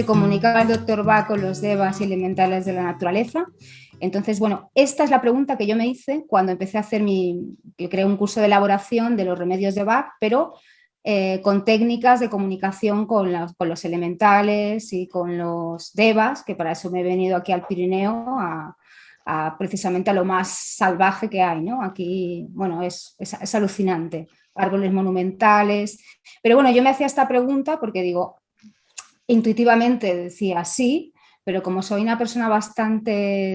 comunicaba el doctor Bach con los devas y elementales de la naturaleza. Entonces, bueno, esta es la pregunta que yo me hice cuando empecé a hacer que creé un curso de elaboración de los remedios de Bach, pero con técnicas de comunicación con los elementales y con los devas, que para eso me he venido aquí al Pirineo precisamente a lo más salvaje que hay, ¿no? Aquí, bueno, es alucinante, árboles monumentales. Pero bueno, yo me hacía esta pregunta porque digo, intuitivamente decía sí, pero como soy una persona bastante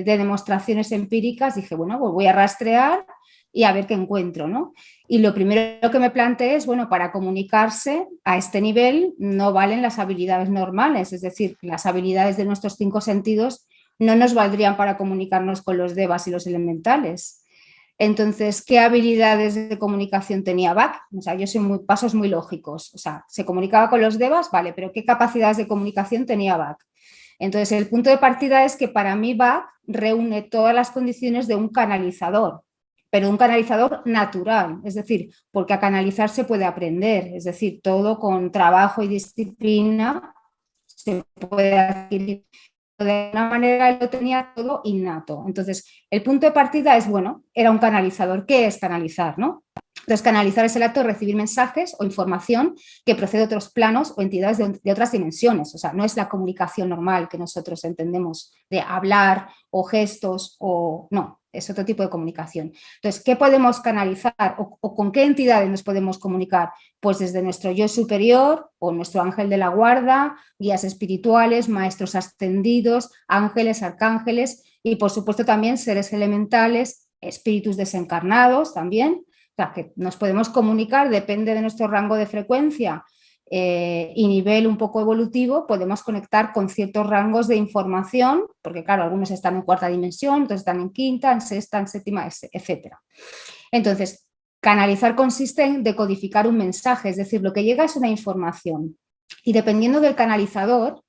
de demostraciones empíricas, dije, bueno, pues voy a rastrear y a ver qué encuentro, ¿no? Y lo primero que me planteé es, bueno, para comunicarse a este nivel no valen las habilidades normales, es decir, las habilidades de nuestros 5 sentidos no nos valdrían para comunicarnos con los devas y los elementales. Entonces, ¿qué habilidades de comunicación tenía Bach? O sea, yo soy pasos muy lógicos. O sea, se comunicaba con los devas, vale, pero ¿qué capacidades de comunicación tenía Bach? Entonces, el punto de partida es que para mí Bach reúne todas las condiciones de un canalizador, pero un canalizador natural, es decir, porque a canalizar se puede aprender, es decir, todo con trabajo y disciplina se puede adquirir. De alguna manera lo tenía todo innato. Entonces, el punto de partida es, bueno, era un canalizador. ¿Qué es canalizar, no? Entonces, canalizar es el acto de recibir mensajes o información que procede de otros planos o entidades de otras dimensiones. O sea, no es la comunicación normal que nosotros entendemos de hablar o gestos o no, es otro tipo de comunicación. Entonces, ¿qué podemos canalizar o con qué entidades nos podemos comunicar? Pues desde nuestro yo superior o nuestro ángel de la guarda, guías espirituales, maestros ascendidos, ángeles, arcángeles y por supuesto también seres elementales, espíritus desencarnados también. O sea, que nos podemos comunicar, depende de nuestro rango de frecuencia y nivel un poco evolutivo, podemos conectar con ciertos rangos de información, porque claro, algunos están en 4ª dimensión, otros están en 5ª, en 6ª, en 7ª, etc. Entonces, canalizar consiste en decodificar un mensaje, es decir, lo que llega es una información. Y dependiendo del canalizador,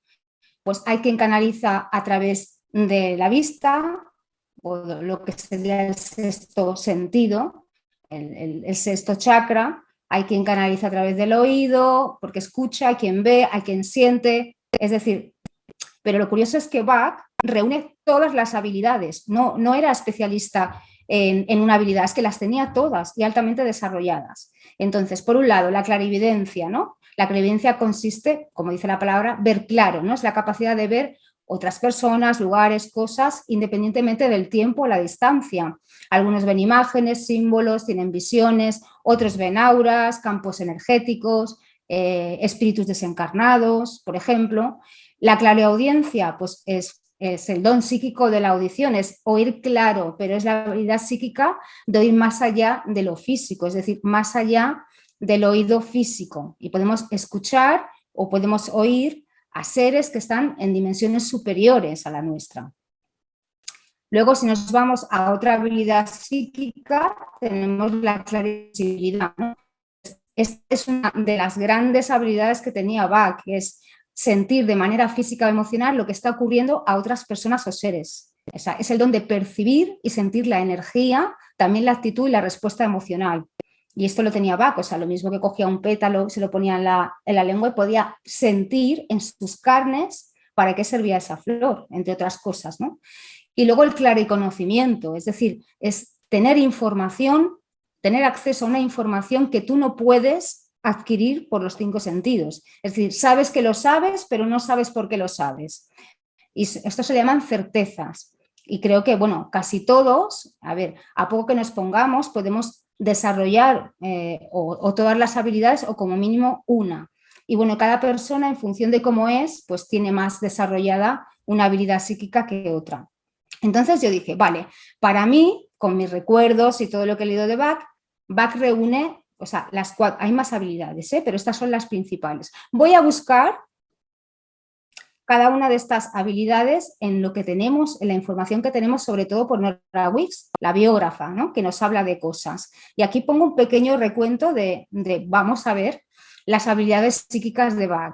pues hay quien canaliza a través de la vista, o lo que sería el 6º sentido, el 6º chakra, hay quien canaliza a través del oído, porque escucha, hay quien ve, hay quien siente, es decir, pero lo curioso es que Bach reúne todas las habilidades, no era especialista en una habilidad, es que las tenía todas y altamente desarrolladas. Entonces, por un lado, la clarividencia, ¿no? La clarividencia consiste, como dice la palabra, ver claro, ¿no? Es la capacidad de ver otras personas, lugares, cosas, independientemente del tiempo o la distancia. Algunos ven imágenes, símbolos, tienen visiones, otros ven auras, campos energéticos, espíritus desencarnados, por ejemplo. La clariaudiencia, pues es el don psíquico de la audición, es oír claro, pero es la habilidad psíquica de oír más allá de lo físico, es decir, más allá del oído físico. Y podemos escuchar o podemos oír a seres que están en dimensiones superiores a la nuestra. Luego, si nos vamos a otra habilidad psíquica, tenemos la clarividencia, ¿no? Esta es una de las grandes habilidades que tenía Bach, que es sentir de manera física o emocional lo que está ocurriendo a otras personas o seres. O sea, es el don de percibir y sentir la energía, también la actitud y la respuesta emocional. Y esto lo tenía Bach, o sea, lo mismo que cogía un pétalo, se lo ponía en la lengua y podía sentir en sus carnes para qué servía esa flor, entre otras cosas, ¿no? Y luego el clariconocimiento, es decir, es tener información, tener acceso a una información que tú no puedes adquirir por los 5 sentidos. Es decir, sabes que lo sabes, pero no sabes por qué lo sabes. Y esto se llaman certezas. Y creo que, bueno, casi todos, a ver, a poco que nos pongamos, podemos desarrollar o todas las habilidades o como mínimo una. Y bueno, cada persona en función de cómo es, pues tiene más desarrollada una habilidad psíquica que otra. Entonces yo dije, vale, para mí, con mis recuerdos y todo lo que he leído de Bach, Bach reúne, o sea, hay más habilidades, pero estas son las principales. Voy a buscar cada una de estas habilidades en lo que tenemos, en la información que tenemos, sobre todo por Nora Wicks, la biógrafa, ¿no? Que nos habla de cosas. Y aquí pongo un pequeño recuento de vamos a ver, las habilidades psíquicas de Bach.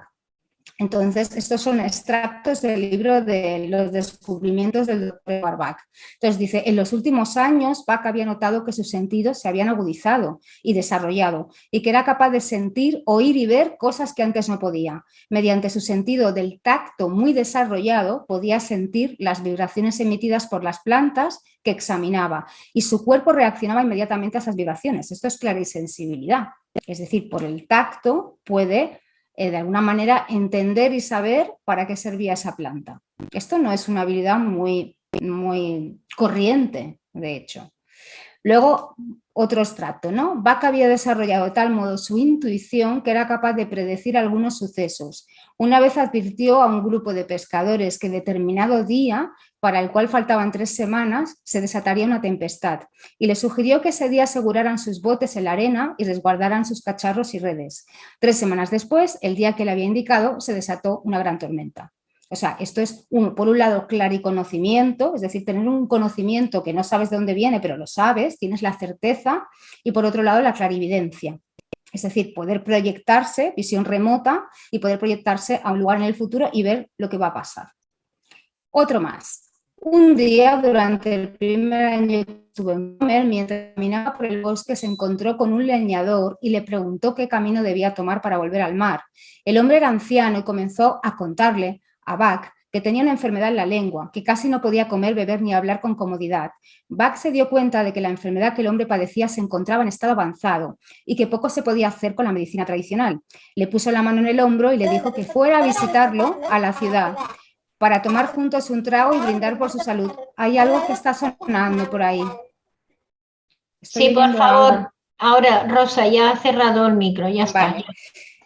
Entonces, estos son extractos del libro de los descubrimientos del doctor Bach. Entonces dice, en los últimos años Bach había notado que sus sentidos se habían agudizado y desarrollado y que era capaz de sentir, oír y ver cosas que antes no podía. Mediante su sentido del tacto muy desarrollado podía sentir las vibraciones emitidas por las plantas que examinaba y su cuerpo reaccionaba inmediatamente a esas vibraciones. Esto es clarisensibilidad, es decir, por el tacto puede de alguna manera entender y saber para qué servía esa planta. Esto no es una habilidad muy corriente, de hecho. Luego, otro extracto, ¿no? Bach había desarrollado de tal modo su intuición que era capaz de predecir algunos sucesos. Una vez advirtió a un grupo de pescadores que determinado día, para el cual faltaban 3 semanas, se desataría una tempestad y le sugirió que ese día aseguraran sus botes en la arena y resguardaran sus cacharros y redes. 3 semanas después, el día que le había indicado, se desató una gran tormenta. O sea, esto es, por un lado, clariconocimiento, es decir, tener un conocimiento que no sabes de dónde viene, pero lo sabes, tienes la certeza, y por otro lado, la clarividencia. Es decir, poder proyectarse, visión remota, y poder proyectarse a un lugar en el futuro y ver lo que va a pasar. Otro más. Un día, durante el primer año que estuve en Comer, mientras caminaba por el bosque, se encontró con un leñador y le preguntó qué camino debía tomar para volver al mar. El hombre era anciano y comenzó a contarle a Bach que tenía una enfermedad en la lengua, que casi no podía comer, beber ni hablar con comodidad. Bach se dio cuenta de que la enfermedad que el hombre padecía se encontraba en estado avanzado y que poco se podía hacer con la medicina tradicional. Le puso la mano en el hombro y le dijo que fuera a visitarlo a la ciudad para tomar juntos un trago y brindar por su salud. Hay algo que está sonando por ahí. Sí, por favor. Algo. Ahora, Rosa, ya ha cerrado el micro, ya está. Vale.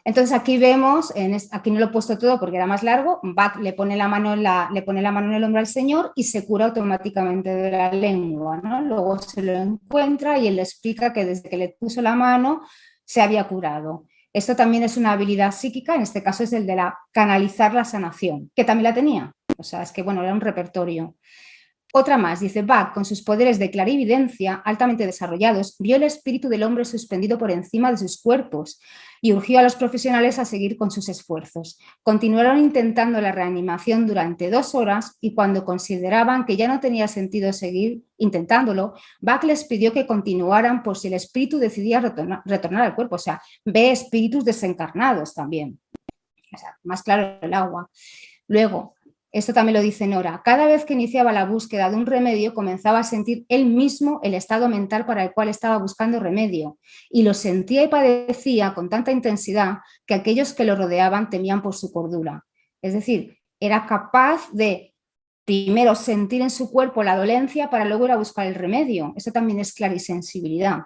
Entonces aquí vemos, aquí no lo he puesto todo porque era más largo, Bach le pone la mano en el hombro al señor y se cura automáticamente de la lengua, ¿no? Luego se lo encuentra y él le explica que desde que le puso la mano se había curado. Esto también es una habilidad psíquica, en este caso es el de canalizar la sanación, que también la tenía. O sea, es que bueno, era un repertorio. Otra más, dice, Bach, con sus poderes de clarividencia altamente desarrollados, vio el espíritu del hombre suspendido por encima de sus cuerpos y urgió a los profesionales a seguir con sus esfuerzos. Continuaron intentando la reanimación durante 2 horas y cuando consideraban que ya no tenía sentido seguir intentándolo, Bach les pidió que continuaran por si el espíritu decidía retornar al cuerpo. O sea, ve espíritus desencarnados también. O sea, más claro el agua. Luego, esto también lo dice Nora, cada vez que iniciaba la búsqueda de un remedio comenzaba a sentir él mismo el estado mental para el cual estaba buscando remedio y lo sentía y padecía con tanta intensidad que aquellos que lo rodeaban temían por su cordura. Es decir, era capaz de primero sentir en su cuerpo la dolencia para luego ir a buscar el remedio. Eso también es clarisensibilidad.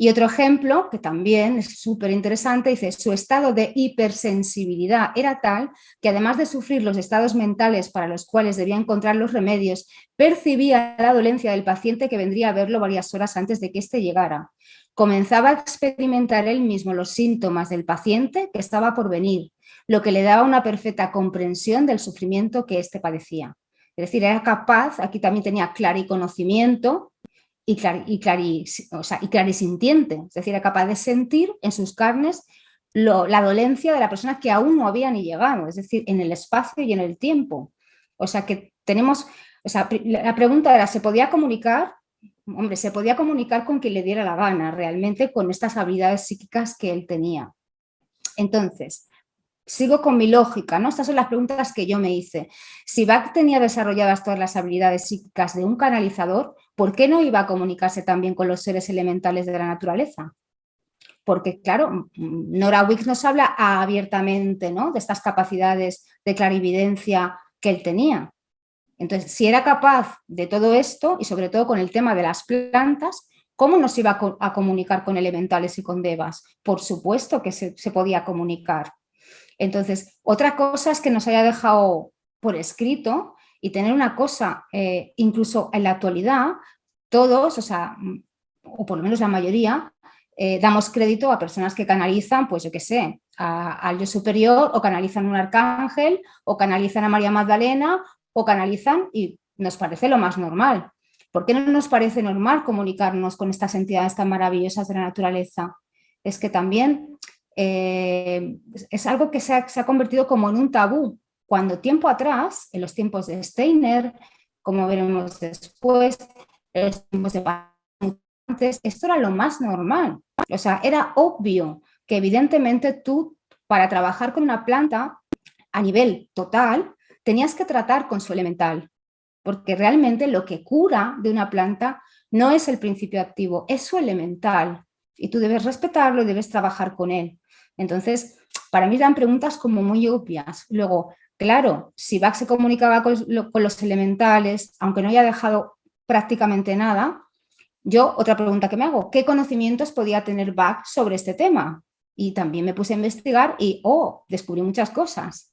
Y otro ejemplo, que también es súper interesante, dice, su estado de hipersensibilidad era tal que además de sufrir los estados mentales para los cuales debía encontrar los remedios, percibía la dolencia del paciente que vendría a verlo varias horas antes de que éste llegara. Comenzaba a experimentar él mismo los síntomas del paciente que estaba por venir, lo que le daba una perfecta comprensión del sufrimiento que éste padecía. Es decir, era capaz, aquí también tenía clariconocimiento, y clarisintiente, es decir, era capaz de sentir en sus carnes la dolencia de la persona que aún no había ni llegado, es decir, en el espacio y en el tiempo. O sea, que tenemos, o sea, la pregunta era, ¿se podía comunicar? Hombre, se podía comunicar con quien le diera la gana, realmente con estas habilidades psíquicas que él tenía. Entonces, sigo con mi lógica, ¿no? Estas son las preguntas que yo me hice. Si Bach tenía desarrolladas todas las habilidades psíquicas de un canalizador, ¿por qué no iba a comunicarse también con los seres elementales de la naturaleza? Porque, claro, Nora Wicks nos habla abiertamente, ¿no?, de estas capacidades de clarividencia que él tenía. Entonces, si era capaz de todo esto, y sobre todo con el tema de las plantas, ¿cómo nos iba a comunicar con elementales y con devas? Por supuesto que se podía comunicar. Entonces, otra cosa es que nos haya dejado por escrito y tener una cosa, incluso en la actualidad, todos, o sea, o por lo menos la mayoría, damos crédito a personas que canalizan, pues yo qué sé, al yo superior, o canalizan un arcángel, o canalizan a María Magdalena, o canalizan y nos parece lo más normal. ¿Por qué no nos parece normal comunicarnos con estas entidades tan maravillosas de la naturaleza? Es que también es algo que se ha convertido como en un tabú, cuando tiempo atrás, en los tiempos de Steiner, como veremos después, en los tiempos de antes, esto era lo más normal. O sea, era obvio que evidentemente tú, para trabajar con una planta a nivel total, tenías que tratar con su elemental, porque realmente lo que cura de una planta no es el principio activo, es su elemental, y tú debes respetarlo y debes trabajar con él. Entonces, para mí eran preguntas como muy obvias. Luego, claro, si Bach se comunicaba con los elementales, aunque no haya dejado prácticamente nada, yo, otra pregunta que me hago, ¿qué conocimientos podía tener Bach sobre este tema? Y también me puse a investigar y, descubrí muchas cosas.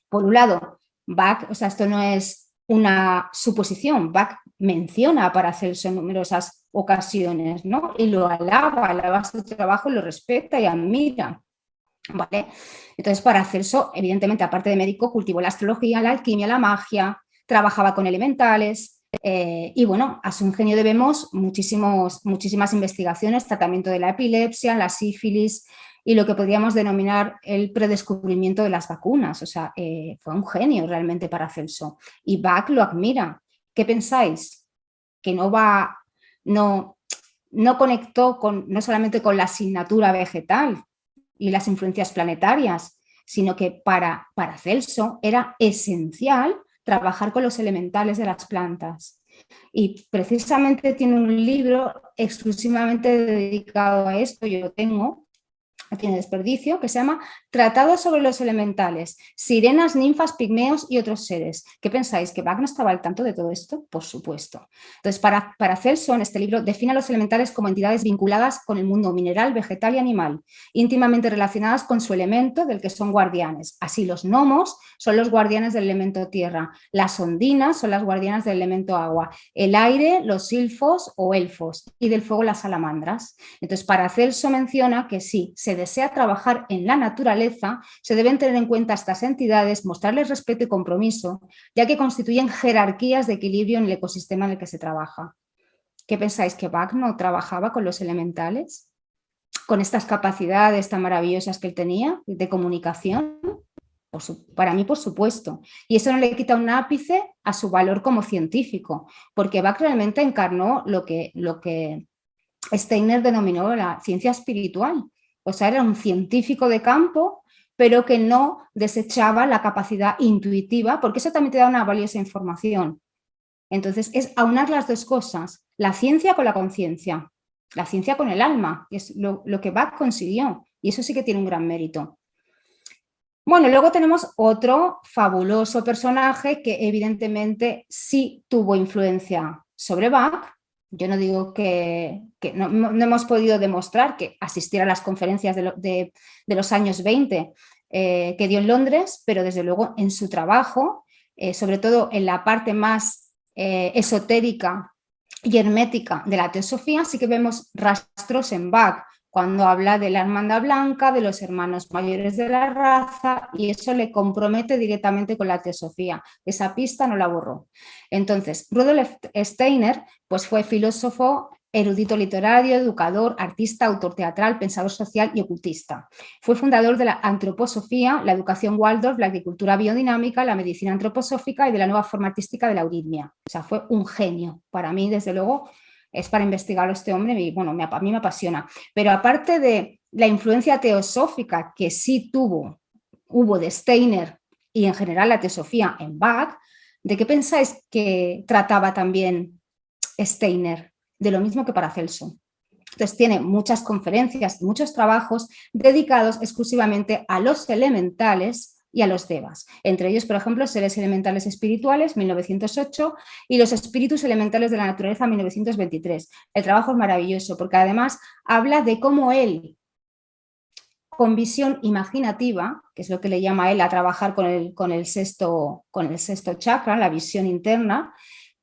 Por un lado, Bach, o sea, esto no es una suposición, Bach menciona a Paracelso en numerosas ocasiones, ¿no? Y lo alaba su trabajo, lo respeta y admira, ¿vale? Entonces, Paracelso, evidentemente, aparte de médico, cultivó la astrología, la alquimia, la magia, trabajaba con elementales, y bueno, a su ingenio debemos muchísimas investigaciones, tratamiento de la epilepsia, la sífilis y lo que podríamos denominar el predescubrimiento de las vacunas. O sea, fue un genio realmente Paracelso. Y Bach lo admira. ¿Qué pensáis? Que no conectó no solamente con la asignatura vegetal y las influencias planetarias, sino que para Paracelso era esencial trabajar con los elementales de las plantas. Y precisamente tiene un libro exclusivamente dedicado a esto, yo lo tengo, tiene desperdicio, que se llama Tratado sobre los elementales, sirenas, ninfas, pigmeos y otros seres. ¿Qué pensáis? ¿Que Bach no estaba al tanto de todo esto? Por supuesto. Entonces, para Celso, en este libro, define a los elementales como entidades vinculadas con el mundo mineral, vegetal y animal, íntimamente relacionadas con su elemento del que son guardianes. Así, los gnomos son los guardianes del elemento tierra, las ondinas son las guardianas del elemento agua, el aire, los silfos o elfos, y del fuego las salamandras. Entonces, Paracelso menciona que sí, se desea trabajar en la naturaleza, se deben tener en cuenta estas entidades, mostrarles respeto y compromiso, ya que constituyen jerarquías de equilibrio en el ecosistema en el que se trabaja. ¿Qué pensáis? ¿Que Bach no trabajaba con los elementales? ¿Con estas capacidades tan maravillosas que él tenía de comunicación? Para mí, por supuesto. Y eso no le quita un ápice a su valor como científico, porque Bach realmente encarnó lo que Steiner denominó la ciencia espiritual. O sea, era un científico de campo, pero que no desechaba la capacidad intuitiva, porque eso también te da una valiosa información. Entonces, es aunar las dos cosas, la ciencia con la conciencia, la ciencia con el alma, y es lo que Bach consiguió, y eso sí que tiene un gran mérito. Bueno, luego tenemos otro fabuloso personaje que evidentemente sí tuvo influencia sobre Bach. Yo no digo que no hemos podido demostrar que asistiera a las conferencias de los años 20 que dio en Londres, pero desde luego en su trabajo, sobre todo en la parte más esotérica y hermética de la teosofía, sí que vemos rastros en Bach, cuando habla de la hermandad blanca, de los hermanos mayores de la raza, y eso le compromete directamente con la teosofía. Esa pista no la borró. Entonces, Rudolf Steiner pues fue filósofo, erudito literario, educador, artista, autor teatral, pensador social y ocultista. Fue fundador de la antroposofía, la educación Waldorf, la agricultura biodinámica, la medicina antroposófica y de la nueva forma artística de la euritmia. O sea, fue un genio. Para mí, desde luego, es para investigarlo este hombre y bueno, a mí me apasiona. Pero aparte de la influencia teosófica que sí hubo de Steiner y en general la teosofía en Bach, ¿de qué pensáis que trataba también Steiner? De lo mismo que Paracelso. Entonces tiene muchas conferencias, muchos trabajos dedicados exclusivamente a los elementales y a los devas. Entre ellos, por ejemplo, Seres elementales espirituales, 1908, y Los espíritus elementales de la naturaleza, 1923. El trabajo es maravilloso porque además habla de cómo él, con visión imaginativa, que es lo que le llama a él a trabajar con el sexto chakra, la visión interna,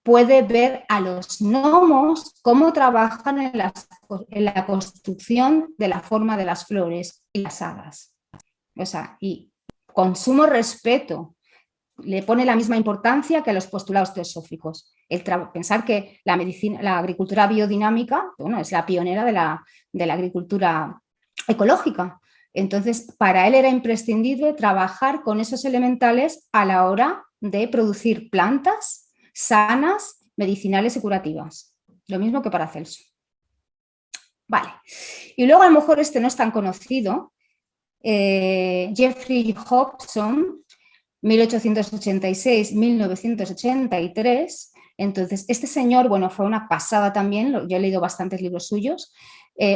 puede ver a los gnomos cómo trabajan en la construcción de la forma de las flores y las hadas. O sea, y con sumo respeto, le pone la misma importancia que a los postulados teosóficos. Pensar que la agricultura biodinámica, bueno, es la pionera de la agricultura ecológica. Entonces, para él era imprescindible trabajar con esos elementales a la hora de producir plantas sanas, medicinales y curativas. Lo mismo que para Celso. Vale. Y luego a lo mejor este no es tan conocido. Jeffrey Hobson, 1886-1983. Entonces, este señor, bueno, fue una pasada también, yo he leído bastantes libros suyos,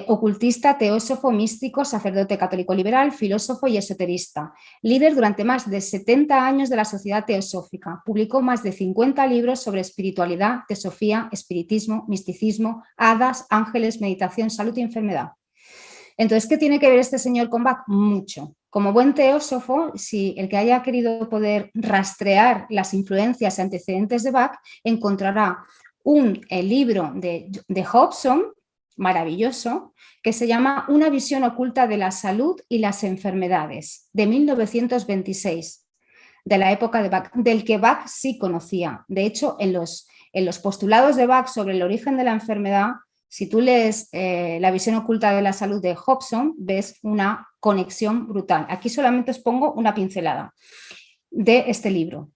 ocultista, teósofo, místico, sacerdote católico liberal, filósofo y esoterista, líder durante más de 70 años de la Sociedad Teosófica, publicó más de 50 libros sobre espiritualidad, teosofía, espiritismo, misticismo, hadas, ángeles, meditación, salud y enfermedad. Entonces, ¿qué tiene que ver este señor con Bach? Mucho. Como buen teósofo, si el que haya querido poder rastrear las influencias y antecedentes de Bach, encontrará un libro de Hobson, maravilloso, que se llama Una visión oculta de la salud y las enfermedades, de 1926, de la época de Bach, del que Bach sí conocía. De hecho, en los postulados de Bach sobre el origen de la enfermedad, si tú lees La visión oculta de la salud de Hobson, ves una conexión brutal. Aquí solamente os pongo una pincelada de este libro.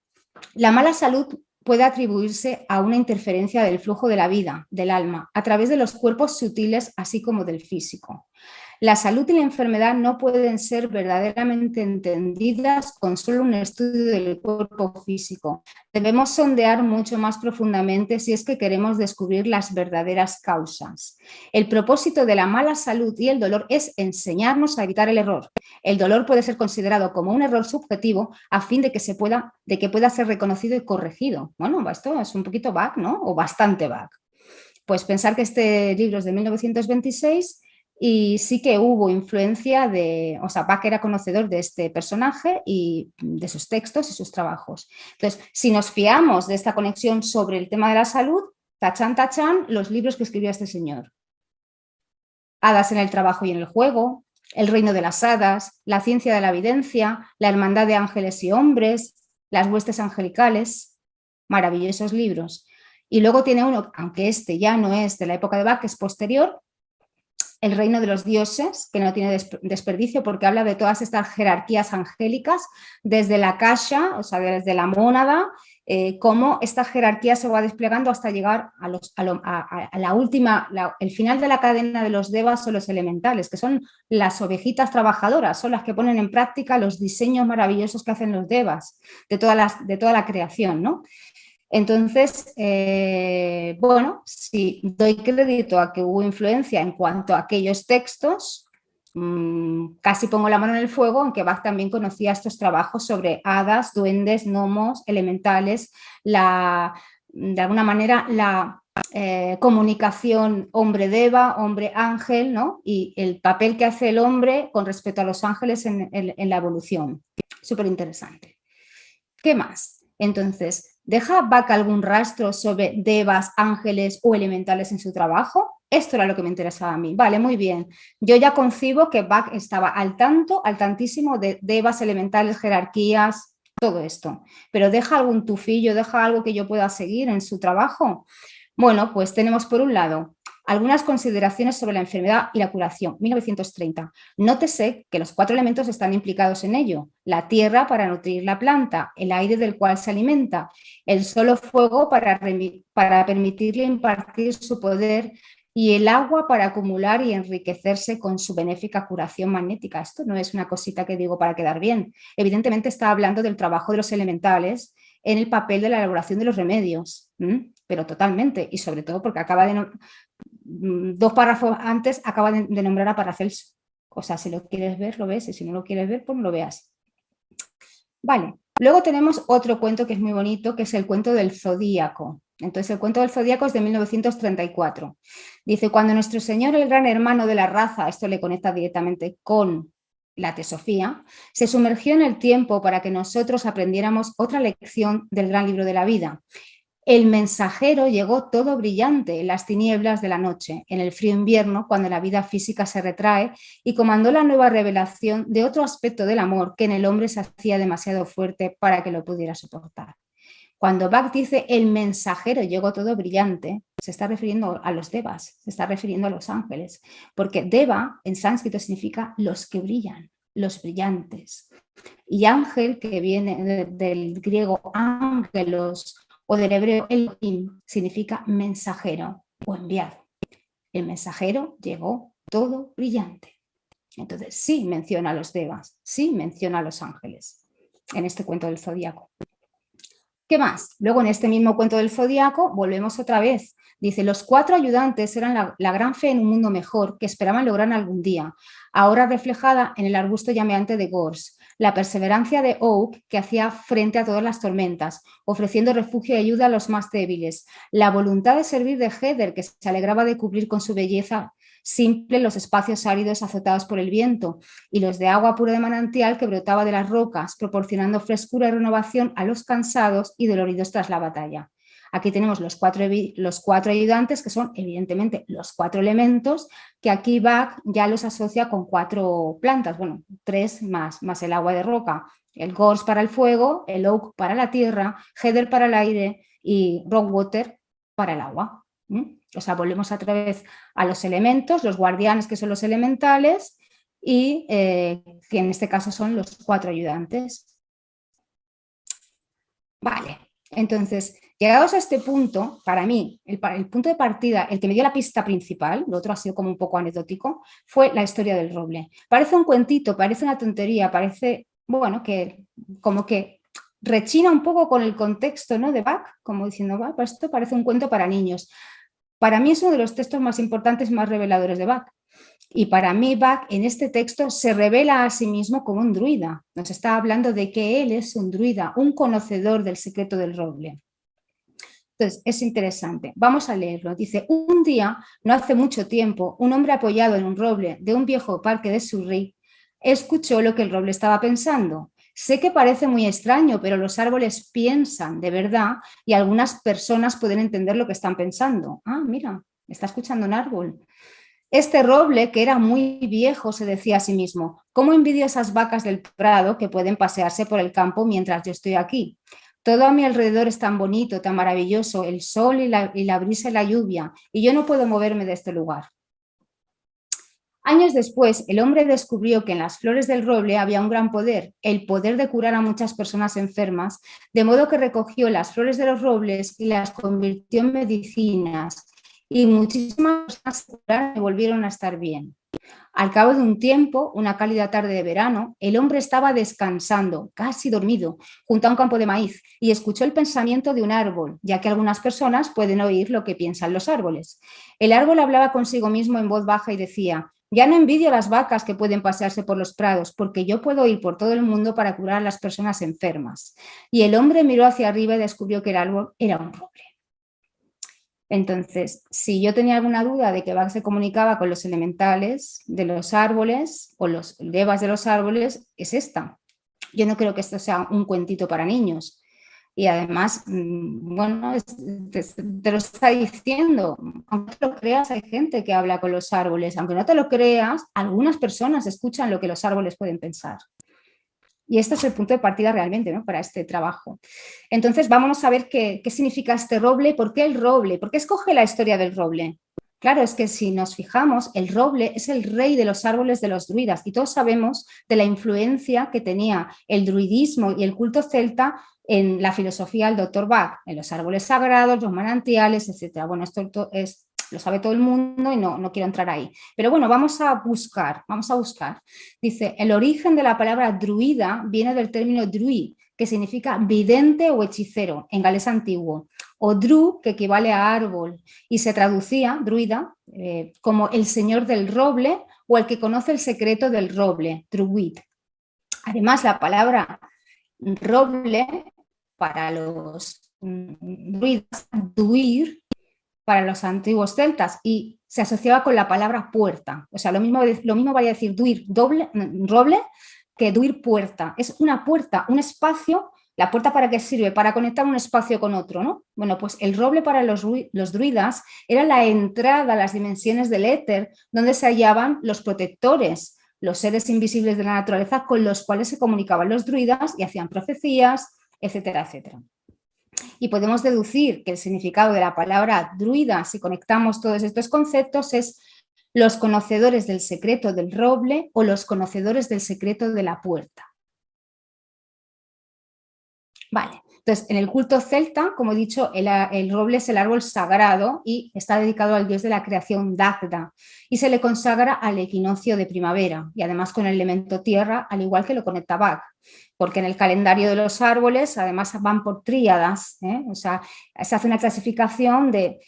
La mala salud puede atribuirse a una interferencia del flujo de la vida, del alma, a través de los cuerpos sutiles, así como del físico. La salud y la enfermedad no pueden ser verdaderamente entendidas con solo un estudio del cuerpo físico. Debemos sondear mucho más profundamente si es que queremos descubrir las verdaderas causas. El propósito de la mala salud y el dolor es enseñarnos a evitar el error. El dolor puede ser considerado como un error subjetivo a fin de que pueda ser reconocido y corregido. Bueno, esto es un poquito Bach, ¿no? O bastante Bach. Pues pensar que este libro es de 1926 y sí que hubo influencia o sea, Bach era conocedor de este personaje y de sus textos y sus trabajos. Entonces, si nos fiamos de esta conexión sobre el tema de la salud, tachán, tachán, los libros que escribió este señor. Hadas en el trabajo y en el juego, El reino de las hadas, La ciencia de la evidencia, La hermandad de ángeles y hombres, Las huestes angelicales, maravillosos libros. Y luego tiene uno, aunque este ya no es de la época de Bach, que es posterior, El reino de los dioses, que no tiene desperdicio porque habla de todas estas jerarquías angélicas, desde la kasha, o sea, desde la mónada, cómo esta jerarquía se va desplegando hasta llegar a la última, el final de la cadena de los devas son los elementales, que son las ovejitas trabajadoras, son las que ponen en práctica los diseños maravillosos que hacen los devas de toda la creación, ¿no? Entonces, bueno, si doy crédito a que hubo influencia en cuanto a aquellos textos, casi pongo la mano en el fuego, aunque Bach también conocía estos trabajos sobre hadas, duendes, gnomos, elementales, de alguna manera la comunicación hombre-deva, hombre-ángel, ¿no? Y el papel que hace el hombre con respecto a los ángeles en la evolución. Súper interesante. ¿Qué más? Entonces, ¿deja Bach algún rastro sobre devas, ángeles o elementales en su trabajo? Esto era lo que me interesaba a mí. Vale, muy bien. Yo ya concibo que Bach estaba al tantísimo de devas, elementales, jerarquías, todo esto. Pero ¿deja algún tufillo, deja algo que yo pueda seguir en su trabajo? Bueno, pues tenemos por un lado algunas consideraciones sobre la enfermedad y la curación, 1930. Nótese que los 4 elementos están implicados en ello. La tierra para nutrir la planta, el aire del cual se alimenta, el solo fuego para permitirle impartir su poder y el agua para acumular y enriquecerse con su benéfica curación magnética. Esto no es una cosita que digo para quedar bien. Evidentemente está hablando del trabajo de los elementales en el papel de la elaboración de los remedios, pero totalmente, y sobre todo porque acaba de 2 párrafos antes acaba de nombrar a Paracelso. O sea, si lo quieres ver, lo ves, y si no lo quieres ver, pues no lo veas. Vale, luego tenemos otro cuento que es muy bonito, que es el cuento del Zodíaco. Entonces, el cuento del Zodíaco es de 1934. Dice, cuando nuestro Señor, el gran hermano de la raza, esto le conecta directamente con la teosofía, se sumergió en el tiempo para que nosotros aprendiéramos otra lección del gran libro de la vida. El mensajero llegó todo brillante en las tinieblas de la noche, en el frío invierno, cuando la vida física se retrae, y comandó la nueva revelación de otro aspecto del amor que en el hombre se hacía demasiado fuerte para que lo pudiera soportar. Cuando Bach dice el mensajero llegó todo brillante, se está refiriendo a los devas, se está refiriendo a los ángeles, porque deva en sánscrito significa los que brillan. los brillantes. Y ángel, que viene del griego ángelos o del hebreo Elohim, significa mensajero o enviado. El mensajero llegó todo brillante. Entonces sí menciona a los devas, sí menciona a los ángeles en este cuento del zodiaco. ¿Qué más? Luego en este mismo cuento del zodiaco volvemos otra vez. Dice, los 4 ayudantes eran la gran fe en un mundo mejor que esperaban lograr algún día, ahora reflejada en el arbusto llameante de Gorse, la perseverancia de Oak que hacía frente a todas las tormentas, ofreciendo refugio y ayuda a los más débiles, la voluntad de servir de Heather que se alegraba de cubrir con su belleza simple los espacios áridos azotados por el viento y los de agua pura de manantial que brotaba de las rocas, proporcionando frescura y renovación a los cansados y doloridos tras la batalla. Aquí tenemos los cuatro ayudantes, que son evidentemente los 4 elementos, que aquí Bach ya los asocia con 4 plantas, bueno, 3 más el agua de roca, el gorse para el fuego, el oak para la tierra, heather para el aire y rockwater para el agua. O sea, volvemos otra vez a los elementos, los guardianes que son los elementales y que en este caso son los 4 ayudantes. Vale, entonces, llegados a este punto, para mí, el punto de partida, el que me dio la pista principal, lo otro ha sido como un poco anecdótico, fue la historia del roble. Parece un cuentito, parece una tontería, parece, bueno, que como que rechina un poco con el contexto, ¿no?, de Bach, como diciendo, bueno, pues esto parece un cuento para niños. Para mí es uno de los textos más importantes y más reveladores de Bach. Y para mí Bach en este texto se revela a sí mismo como un druida. Nos está hablando de que él es un druida, un conocedor del secreto del roble. Entonces, es interesante. Vamos a leerlo. Dice, un día, no hace mucho tiempo, un hombre apoyado en un roble de un viejo parque de Surrey escuchó lo que el roble estaba pensando. Sé que parece muy extraño, pero los árboles piensan de verdad y algunas personas pueden entender lo que están pensando. Ah, mira, está escuchando un árbol. Este roble, que era muy viejo, se decía a sí mismo, ¿cómo envidio esas vacas del prado que pueden pasearse por el campo mientras yo estoy aquí? Todo a mi alrededor es tan bonito, tan maravilloso, el sol y la brisa y la lluvia, y yo no puedo moverme de este lugar. Años después, el hombre descubrió que en las flores del roble había un gran poder, el poder de curar a muchas personas enfermas, de modo que recogió las flores de los robles y las convirtió en medicinas, y muchísimas personas se curaron y volvieron a estar bien. Al cabo de un tiempo, una cálida tarde de verano, el hombre estaba descansando, casi dormido, junto a un campo de maíz y escuchó el pensamiento de un árbol, ya que algunas personas pueden oír lo que piensan los árboles. El árbol hablaba consigo mismo en voz baja y decía, ya no envidio a las vacas que pueden pasearse por los prados, porque yo puedo ir por todo el mundo para curar a las personas enfermas. Y el hombre miró hacia arriba y descubrió que el árbol era un roble. Entonces, si yo tenía alguna duda de que Bach se comunicaba con los elementales de los árboles o los devas de los árboles, es esta. Yo no creo que esto sea un cuentito para niños. Y además, bueno, te lo está diciendo, aunque no te lo creas, hay gente que habla con los árboles. Aunque no te lo creas, algunas personas escuchan lo que los árboles pueden pensar. Y este es el punto de partida realmente, ¿no?, para este trabajo. Entonces, vámonos a ver qué significa este roble. ¿Por qué el roble? ¿Por qué escoge la historia del roble? Claro, es que si nos fijamos, el roble es el rey de los árboles de los druidas y todos sabemos de la influencia que tenía el druidismo y el culto celta en la filosofía del Dr. Bach, en los árboles sagrados, los manantiales, etc. Bueno, esto lo sabe todo el mundo y no quiero entrar ahí. Pero bueno, vamos a buscar. Dice, el origen de la palabra druida viene del término druid, que significa vidente o hechicero en galés antiguo, o dru, que equivale a árbol, y se traducía, druida, como el señor del roble o el que conoce el secreto del roble, druid. Además, la palabra roble para los druidas, duir, para los antiguos celtas, y se asociaba con la palabra puerta. O sea, lo mismo vaya a decir duir roble que duir puerta. Es una puerta, un espacio. ¿La puerta para qué sirve? Para conectar un espacio con otro, ¿no? Bueno, pues el roble para los druidas era la entrada a las dimensiones del éter, donde se hallaban los protectores, los seres invisibles de la naturaleza con los cuales se comunicaban los druidas y hacían profecías, etcétera, etcétera. Y podemos deducir que el significado de la palabra druida, si conectamos todos estos conceptos, es los conocedores del secreto del roble o los conocedores del secreto de la puerta. Vale, entonces en el culto celta, como he dicho, el roble es el árbol sagrado y está dedicado al dios de la creación Dagda y se le consagra al equinoccio de primavera y además con el elemento tierra, al igual que lo conecta Bach, porque en el calendario de los árboles además van por tríadas, o sea, se hace una clasificación de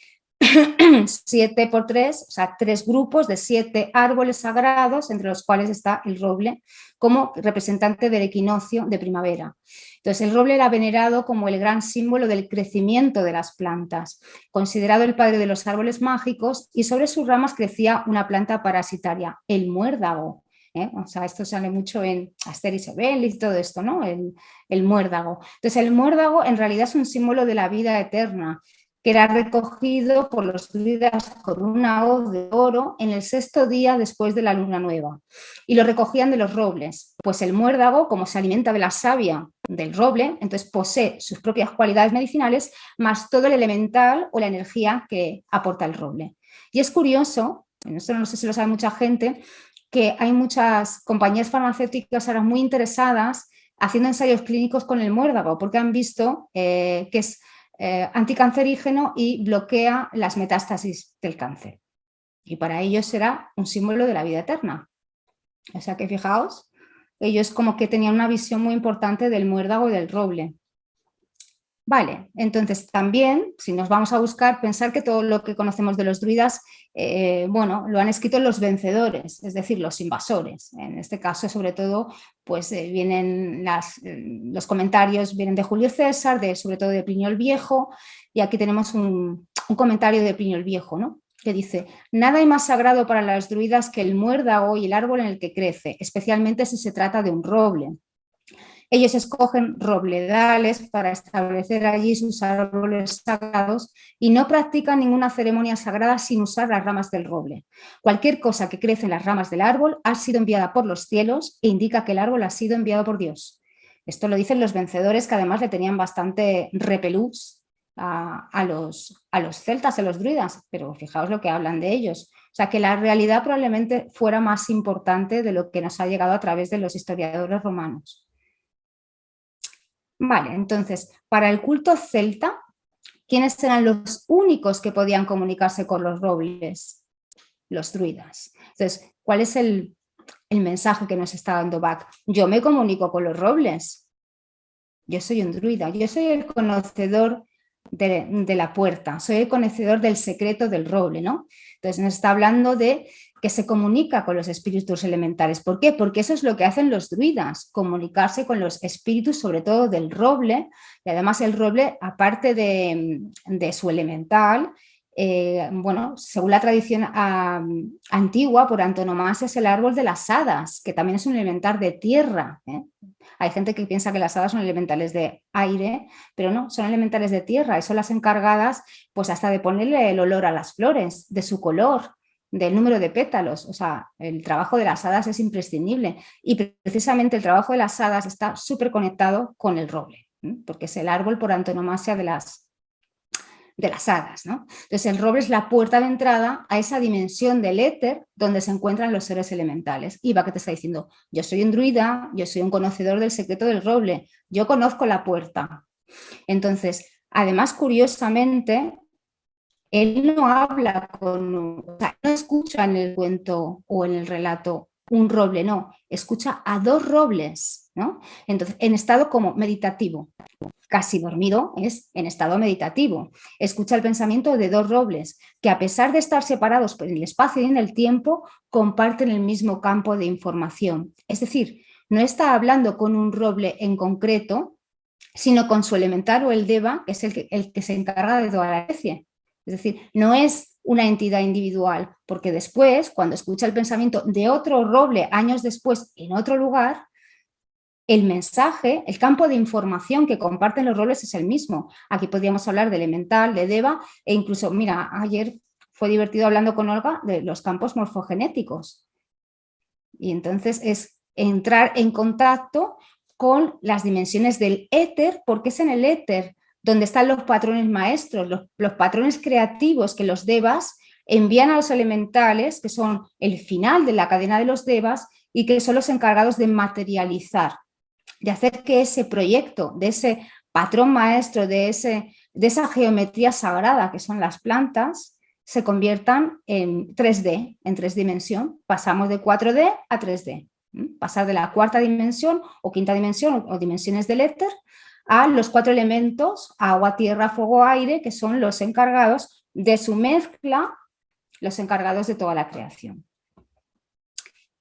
7 por 3, o sea, 3 grupos de 7 árboles sagrados, entre los cuales está el roble como representante del equinoccio de primavera. Entonces, el roble era venerado como el gran símbolo del crecimiento de las plantas, considerado el padre de los árboles mágicos, y sobre sus ramas crecía una planta parasitaria, el muérdago. O sea, esto sale mucho en Asterix y Obelix y todo esto, ¿no? El muérdago. Entonces, el muérdago en realidad es un símbolo de la vida eterna, que era recogido por los druidas con una hoz de oro en el 6.º día después de la luna nueva. Y lo recogían de los robles, pues el muérdago, como se alimenta de la savia del roble, entonces posee sus propias cualidades medicinales, más todo el elemental o la energía que aporta el roble. Y es curioso, esto no sé si lo sabe mucha gente, que hay muchas compañías farmacéuticas ahora muy interesadas haciendo ensayos clínicos con el muérdago, porque han visto que es anticancerígeno y bloquea las metástasis del cáncer. Y para ellos será un símbolo de la vida eterna. O sea que fijaos, ellos como que tenían una visión muy importante del muérdago y del roble. Vale, entonces también, si nos vamos a buscar, pensar que todo lo que conocemos de los druidas, bueno, lo han escrito los vencedores, es decir, los invasores. En este caso, sobre todo, pues vienen los comentarios vienen de Julio César, sobre todo de Plinio el Viejo, y aquí tenemos un comentario de Plinio el Viejo, ¿no? Que dice: nada hay más sagrado para las druidas que el muérdago y el árbol en el que crece, especialmente si se trata de un roble. Ellos escogen robledales para establecer allí sus árboles sagrados y no practican ninguna ceremonia sagrada sin usar las ramas del roble. Cualquier cosa que crece en las ramas del árbol ha sido enviada por los cielos e indica que el árbol ha sido enviado por Dios. Esto lo dicen los vencedores, que además le tenían bastante repelús a los celtas, a los druidas, pero fijaos lo que hablan de ellos. O sea, que la realidad probablemente fuera más importante de lo que nos ha llegado a través de los historiadores romanos. Vale, entonces, para el culto celta, ¿quiénes eran los únicos que podían comunicarse con los robles? Los druidas. Entonces, ¿cuál es el mensaje que nos está dando Bach? Yo me comunico con los robles. Yo soy un druida, yo soy el conocedor de la puerta, soy el conocedor del secreto del roble, ¿no? Entonces nos está hablando de que se comunica con los espíritus elementales. ¿Por qué? Porque eso es lo que hacen los druidas, comunicarse con los espíritus, sobre todo del roble, y además el roble, aparte de su elemental, bueno, según la tradición antigua, por antonomasia, es el árbol de las hadas, que también es un elemental de tierra. Hay gente que piensa que las hadas son elementales de aire, pero no, son elementales de tierra y son las encargadas pues hasta de ponerle el olor a las flores, de su color, del número de pétalos. O sea, el trabajo de las hadas es imprescindible y precisamente el trabajo de las hadas está súper conectado con el roble, porque es el árbol por antonomasia de las hadas, ¿no? Entonces el roble es la puerta de entrada a esa dimensión del éter donde se encuentran los seres elementales. Y Bach te está diciendo: yo soy un druida, yo soy un conocedor del secreto del roble, yo conozco la puerta. Entonces, además, curiosamente, él no habla o sea, no escucha en el cuento o en el relato un roble, no, escucha a 2 robles, ¿no? Entonces, en estado como meditativo. Casi dormido es en estado meditativo. Escucha el pensamiento de 2 robles que, a pesar de estar separados en el espacio y en el tiempo, comparten el mismo campo de información. Es decir, no está hablando con un roble en concreto, sino con su elemental o el deva, que es el que se encarga de toda la especie. Es decir, no es una entidad individual, porque después, cuando escucha el pensamiento de otro roble años después en otro lugar, el mensaje, el campo de información que comparten los robles es el mismo. Aquí podríamos hablar de elemental, de deva, e incluso, mira, ayer fue divertido hablando con Olga de los campos morfogenéticos. Y entonces es entrar en contacto con las dimensiones del éter, porque es en el éter donde están los patrones maestros, los patrones creativos que los devas envían a los elementales, que son el final de la cadena de los devas y que son los encargados de materializar, de hacer que ese proyecto, de ese patrón maestro, de esa geometría sagrada que son las plantas, se conviertan en 3D, en 3 dimensiones. Pasamos de 4D a 3D. Pasar de la cuarta dimensión o quinta dimensión o dimensiones del éter a los 4 elementos, agua, tierra, fuego, aire, que son los encargados de su mezcla, los encargados de toda la creación.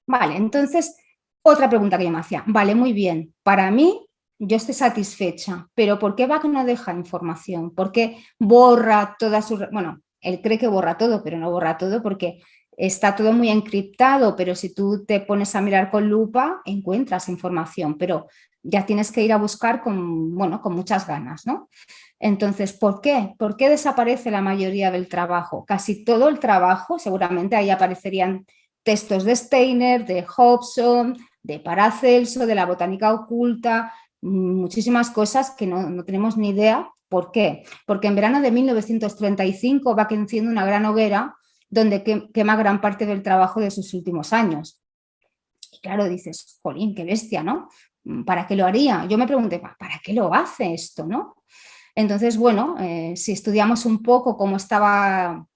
Vale, entonces, otra pregunta que yo me hacía. Vale, muy bien, para mí yo estoy satisfecha, pero ¿por qué Bach no deja información? ¿Por qué borra todas sus... Bueno, él cree que borra todo, pero no borra todo porque está todo muy encriptado, pero si tú te pones a mirar con lupa, encuentras información, pero ya tienes que ir a buscar con, bueno, con muchas ganas, ¿no? Entonces, ¿por qué? ¿Por qué desaparece la mayoría del trabajo? Casi todo el trabajo, seguramente ahí aparecerían textos de Steiner, de Hobson, de Paracelso, de la botánica oculta, muchísimas cosas que no tenemos ni idea. ¿Por qué? Porque en verano de 1935 va enciende una gran hoguera donde quema gran parte del trabajo de sus últimos años. Y claro, dices, jolín, qué bestia, ¿no? ¿Para qué lo haría? Yo me pregunté, ¿para qué lo hace esto, no? Entonces, bueno, si estudiamos un poco cómo estaba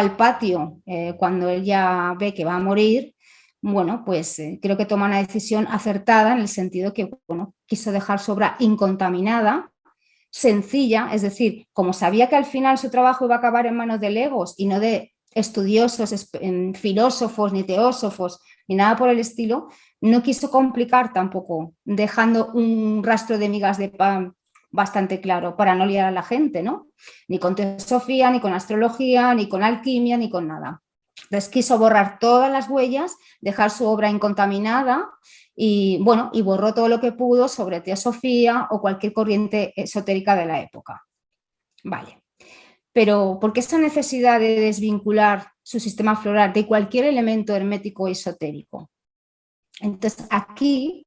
el patio cuando él ya ve que va a morir, bueno, pues creo que toma una decisión acertada en el sentido que, bueno, quiso dejar su obra incontaminada, sencilla, es decir, como sabía que al final su trabajo iba a acabar en manos de legos y no de estudiosos, filósofos ni teósofos ni nada por el estilo, no quiso complicar tampoco, dejando un rastro de migas de pan bastante claro para no liar a la gente, ¿no? Ni con teosofía, ni con astrología, ni con alquimia, ni con nada. Entonces quiso borrar todas las huellas, dejar su obra incontaminada y, bueno, y borró todo lo que pudo sobre teosofía o cualquier corriente esotérica de la época. Vale. Pero ¿por qué esa necesidad de desvincular su sistema floral de cualquier elemento hermético esotérico? Entonces, aquí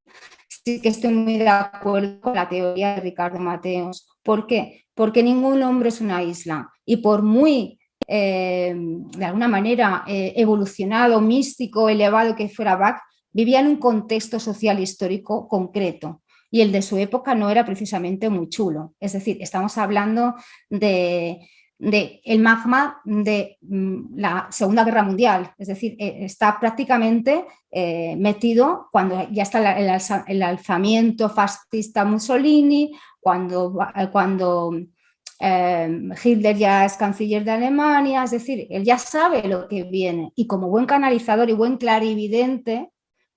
sí que estoy muy de acuerdo con la teoría de Ricardo Mateos. ¿Por qué? Porque ningún hombre es una isla y por muy, de alguna manera, evolucionado, místico, elevado que fuera Bach, vivía en un contexto social histórico concreto y el de su época no era precisamente muy chulo. Es decir, estamos hablando de el magma de la Segunda Guerra Mundial, es decir, está prácticamente metido cuando ya está el alzamiento fascista Mussolini, cuando Hitler ya es canciller de Alemania, es decir, él ya sabe lo que viene y como buen canalizador y buen clarividente,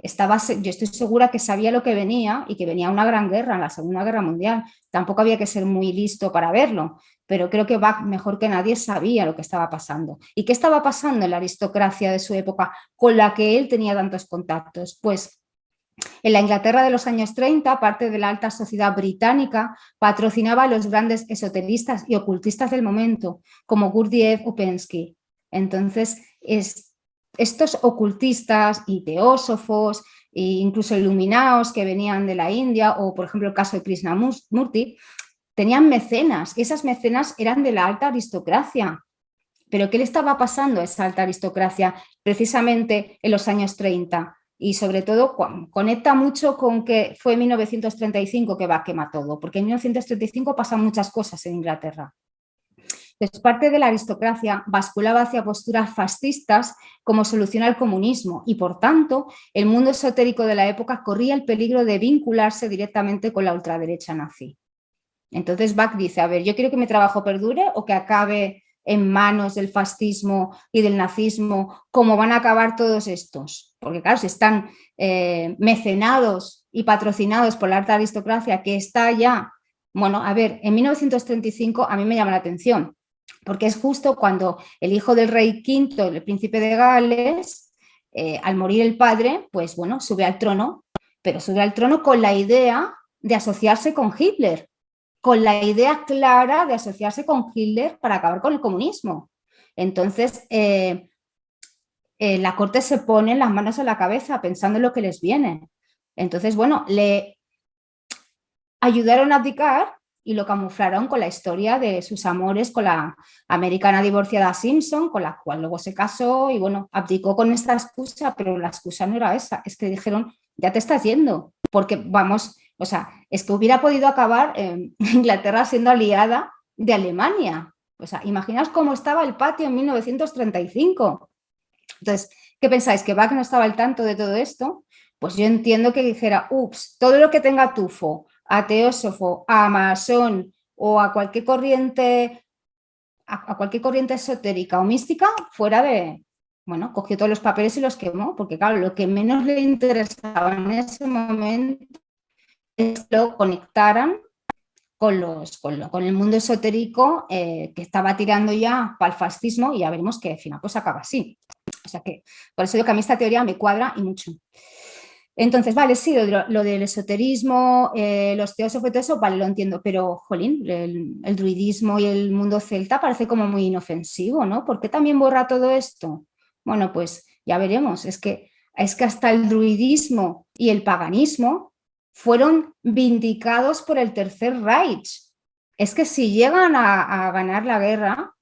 yo estoy segura que sabía lo que venía y que venía una gran guerra, la Segunda Guerra Mundial. Tampoco había que ser muy listo para verlo, pero creo que Bach mejor que nadie sabía lo que estaba pasando. ¿Y qué estaba pasando en la aristocracia de su época con la que él tenía tantos contactos? Pues en la Inglaterra de los años 30, parte de la alta sociedad británica patrocinaba a los grandes esoteristas y ocultistas del momento, como Gurdjieff o Pensky. Entonces, estos ocultistas y teósofos, e incluso iluminados que venían de la India, o por ejemplo el caso de Krishnamurti, tenían mecenas, y esas mecenas eran de la alta aristocracia. ¿Pero qué le estaba pasando a esa alta aristocracia precisamente en los años 30? Y sobre todo conecta mucho con que fue en 1935 que Bach quema todo, porque en 1935 pasan muchas cosas en Inglaterra. Entonces, parte de la aristocracia basculaba hacia posturas fascistas como solución al comunismo y, por tanto, el mundo esotérico de la época corría el peligro de vincularse directamente con la ultraderecha nazi. Entonces Bach dice, a ver, yo quiero que mi trabajo perdure o que acabe en manos del fascismo y del nazismo, como van a acabar todos estos. Porque claro, si están mecenados y patrocinados por la alta aristocracia que está ya, bueno, a ver, en 1935 a mí me llama la atención, porque es justo cuando el hijo del rey V, el príncipe de Gales, al morir el padre, pues bueno, sube al trono, pero sube al trono con la idea de asociarse con Hitler, con la idea clara de asociarse con Hitler para acabar con el comunismo. Entonces, la corte se pone las manos en la cabeza pensando en lo que les viene. Entonces, bueno, le ayudaron a abdicar y lo camuflaron con la historia de sus amores con la americana divorciada Simpson, con la cual luego se casó y bueno, abdicó con esta excusa, pero la excusa no era esa, es que dijeron, ya te estás yendo, porque vamos, o sea, es que hubiera podido acabar Inglaterra siendo aliada de Alemania. O sea, imaginaos cómo estaba el patio en 1935. Entonces, ¿qué pensáis? ¿Que Bach no estaba al tanto de todo esto? Pues yo entiendo que dijera, ups, todo lo que tenga tufo, a teósofo, a masón o a cualquier corriente esotérica o mística, fuera de, bueno, cogió todos los papeles y los quemó, porque claro, lo que menos le interesaba en ese momento es que lo conectaran con el mundo esotérico que estaba tirando ya para el fascismo y ya veremos que al final pues acaba así. O sea que, por eso digo que a mí esta teoría me cuadra y mucho. Entonces, vale, sí, lo del esoterismo, los teósofos y todo eso, vale, lo entiendo, pero, jolín, el druidismo y el mundo celta parece como muy inofensivo, ¿no? ¿Por qué también borra todo esto? Bueno, pues ya veremos, es que hasta el druidismo y el paganismo fueron vindicados por el Tercer Reich. Es que si llegan a ganar la guerra,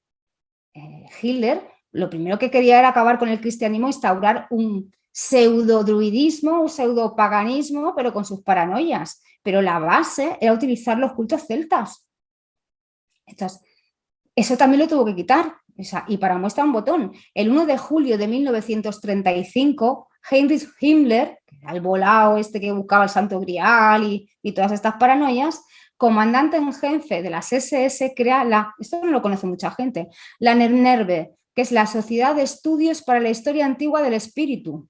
Hitler lo primero que quería era acabar con el cristianismo, instaurar un pseudo-druidismo, un pseudo-paganismo, pero con sus paranoias. Pero la base era utilizar los cultos celtas. Entonces, eso también lo tuvo que quitar. O sea, y para muestra un botón, el 1 de julio de 1935, Heinrich Himmler, el volado este que buscaba el Santo Grial y todas estas paranoias, comandante en jefe de las SS, crea esto no lo conoce mucha gente, la NERVE, que es la Sociedad de Estudios para la Historia Antigua del Espíritu.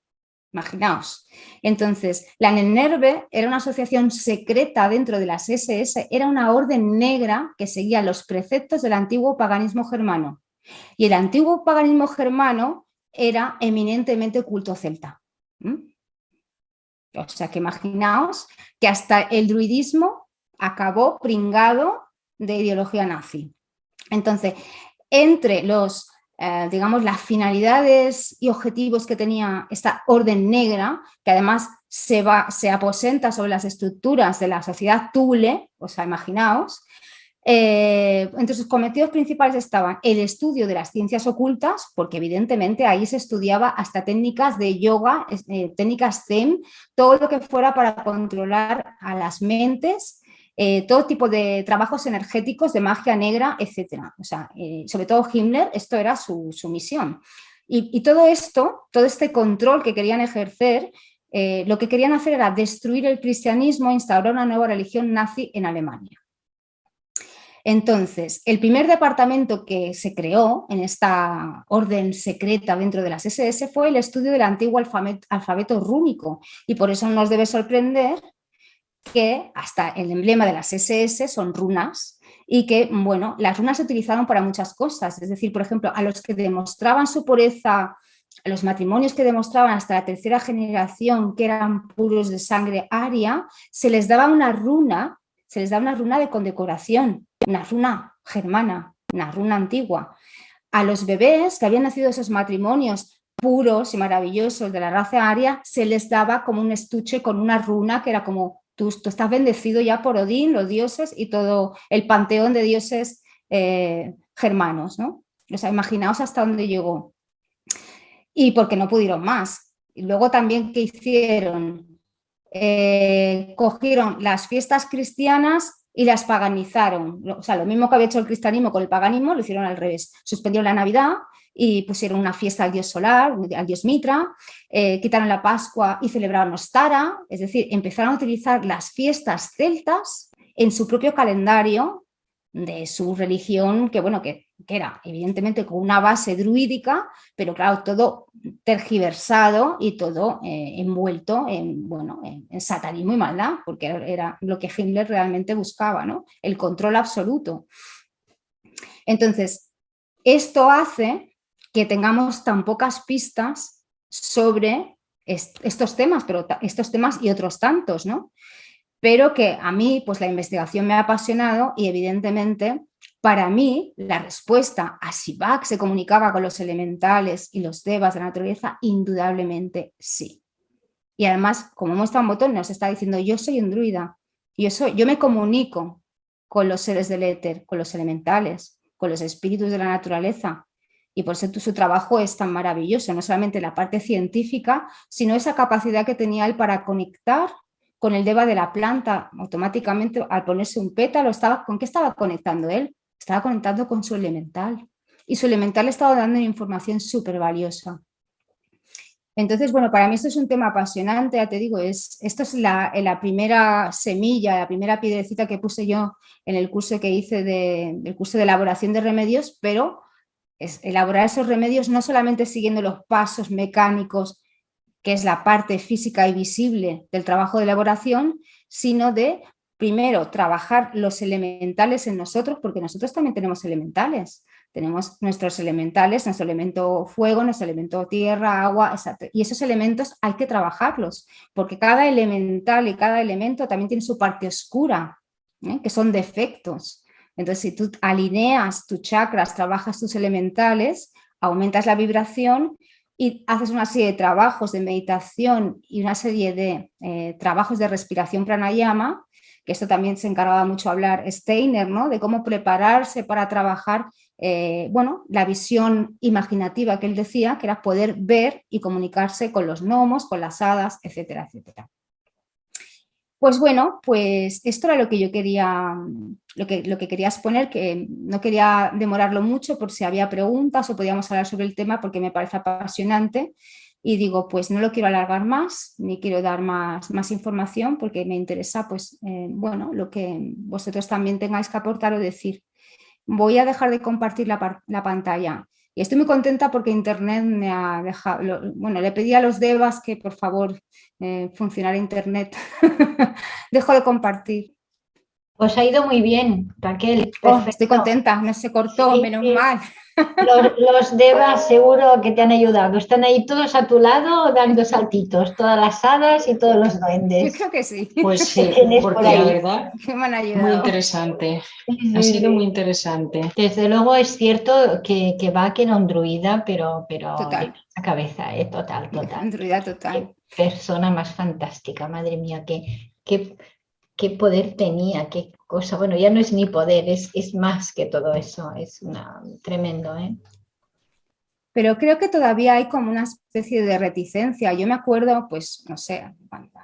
Imaginaos. Entonces, la NERVE era una asociación secreta dentro de las SS, era una orden negra que seguía los preceptos del antiguo paganismo germano. Y el antiguo paganismo germano era eminentemente culto celta. O sea que imaginaos que hasta el druidismo acabó pringado de ideología nazi. Entonces, entre digamos, las finalidades y objetivos que tenía esta orden negra, que además se aposenta sobre las estructuras de la sociedad Thule, o sea, imaginaos, entre sus cometidos principales estaban el estudio de las ciencias ocultas, porque evidentemente ahí se estudiaba hasta técnicas de yoga, técnicas Zen, todo lo que fuera para controlar a las mentes, todo tipo de trabajos energéticos, de magia negra, etcétera. O sea, sobre todo Himmler, esto era su misión. Y todo esto, todo este control que querían ejercer, lo que querían hacer era destruir el cristianismo e instaurar una nueva religión nazi en Alemania. Entonces, el primer departamento que se creó en esta orden secreta dentro de las SS fue el estudio del antiguo alfabeto rúnico, y por eso nos debe sorprender que hasta el emblema de las SS son runas y que, bueno, las runas se utilizaron para muchas cosas. Es decir, por ejemplo, a los que demostraban su pureza, a los matrimonios que demostraban hasta la tercera generación que eran puros de sangre aria, se les daba una runa de condecoración, una runa germana, una runa antigua. A los bebés que habían nacido esos matrimonios puros y maravillosos de la raza aria, se les daba como un estuche con una runa que era como tú estás bendecido ya por Odín, los dioses y todo el panteón de dioses germanos, ¿no? O sea, imaginaos hasta dónde llegó. Y porque no pudieron más. Y luego también, ¿qué hicieron? Cogieron las fiestas cristianas y las paganizaron. O sea, lo mismo que había hecho el cristianismo con el paganismo, lo hicieron al revés. Suspendieron la Navidad y pusieron una fiesta al dios solar, al dios Mitra, quitaron la Pascua y celebraron Ostara. Es decir, empezaron a utilizar las fiestas celtas en su propio calendario de su religión, que bueno, que era evidentemente con una base druídica, pero claro, todo tergiversado y todo envuelto en satanismo y maldad, porque era lo que Hitler realmente buscaba, ¿no? El control absoluto. Entonces, esto hace que tengamos tan pocas pistas sobre estos temas, pero estos temas y otros tantos, ¿no? Pero que a mí, pues la investigación me ha apasionado y evidentemente para mí la respuesta a si Bach se comunicaba con los elementales y los devas de la naturaleza, indudablemente sí. Y además, como muestra un botón, nos está diciendo yo soy un druida, yo me comunico con los seres del éter, con los elementales, con los espíritus de la naturaleza. Y por eso su trabajo es tan maravilloso, no solamente la parte científica, sino esa capacidad que tenía él para conectar con el deva de la planta. Automáticamente, al ponerse un pétalo, ¿con qué estaba conectando él? Estaba conectando con su elemental. Y su elemental le estaba dando información súper valiosa. Entonces, bueno, para mí esto es un tema apasionante, ya te digo, esto es la primera semilla, la primera piedrecita que puse yo en el curso que hice del curso de elaboración de remedios, pero es elaborar esos remedios no solamente siguiendo los pasos mecánicos, que es la parte física y visible del trabajo de elaboración, sino de, primero, trabajar los elementales en nosotros, porque nosotros también tenemos elementales. Tenemos nuestros elementales, nuestro elemento fuego, nuestro elemento tierra, agua, exacto. Y esos elementos hay que trabajarlos, porque cada elemental y cada elemento también tiene su parte oscura, que son defectos. Entonces, si tú alineas tus chakras, trabajas tus elementales, aumentas la vibración y haces una serie de trabajos de meditación y una serie de trabajos de respiración pranayama, que esto también se encargaba mucho de hablar Steiner, ¿no? De cómo prepararse para trabajar, bueno, la visión imaginativa que él decía, que era poder ver y comunicarse con los gnomos, con las hadas, etcétera, etcétera. Pues bueno, pues esto era lo que yo quería, lo que quería exponer, que no quería demorarlo mucho por si había preguntas o podíamos hablar sobre el tema porque me parece apasionante y digo, pues no lo quiero alargar más, ni quiero dar más información porque me interesa, pues, bueno, lo que vosotros también tengáis que aportar o decir. Voy a dejar de compartir la pantalla. Y estoy muy contenta porque Internet me ha dejado, bueno, le pedí a los devas que por favor funcionara Internet. Dejo de compartir. Pues ha ido muy bien, Raquel. Oh, estoy contenta, no se cortó, sí, menos mal. Los devas seguro que te han ayudado. Están ahí todos a tu lado dando saltitos, todas las hadas y todos los duendes. Yo creo que sí. Pues sí, porque la verdad, muy interesante. Sí. Ha sido muy interesante. Desde luego es cierto que va que era un druida, pero total. La cabeza, total. Un druida total. Qué persona más fantástica, madre mía, qué poder tenía, qué cosa. Bueno, ya no es ni poder, es más que todo eso, es tremendo, ¿eh? Pero creo que todavía hay como una especie de reticencia. Yo me acuerdo, pues, no sé,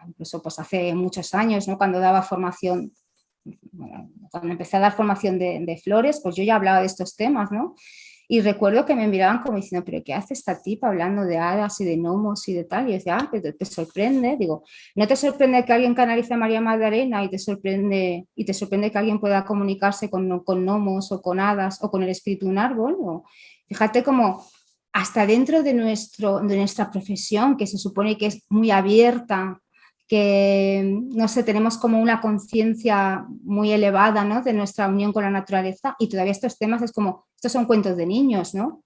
incluso pues hace muchos años, ¿no? Cuando daba formación, bueno, cuando empecé a dar formación de flores, pues yo ya hablaba de estos temas, ¿no? Y recuerdo que me miraban como diciendo, ¿pero qué hace esta tipa hablando de hadas y de gnomos y de tal? Y yo decía, ¿te sorprende? Digo, ¿no te sorprende que alguien canalice a María Magdalena y te sorprende que alguien pueda comunicarse con gnomos o con hadas o con el espíritu de un árbol? O, fíjate cómo hasta dentro de nuestra profesión, que se supone que es muy abierta, que, no sé, tenemos como una conciencia muy elevada, ¿no? De nuestra unión con la naturaleza y todavía estos temas es como, estos son cuentos de niños, ¿no?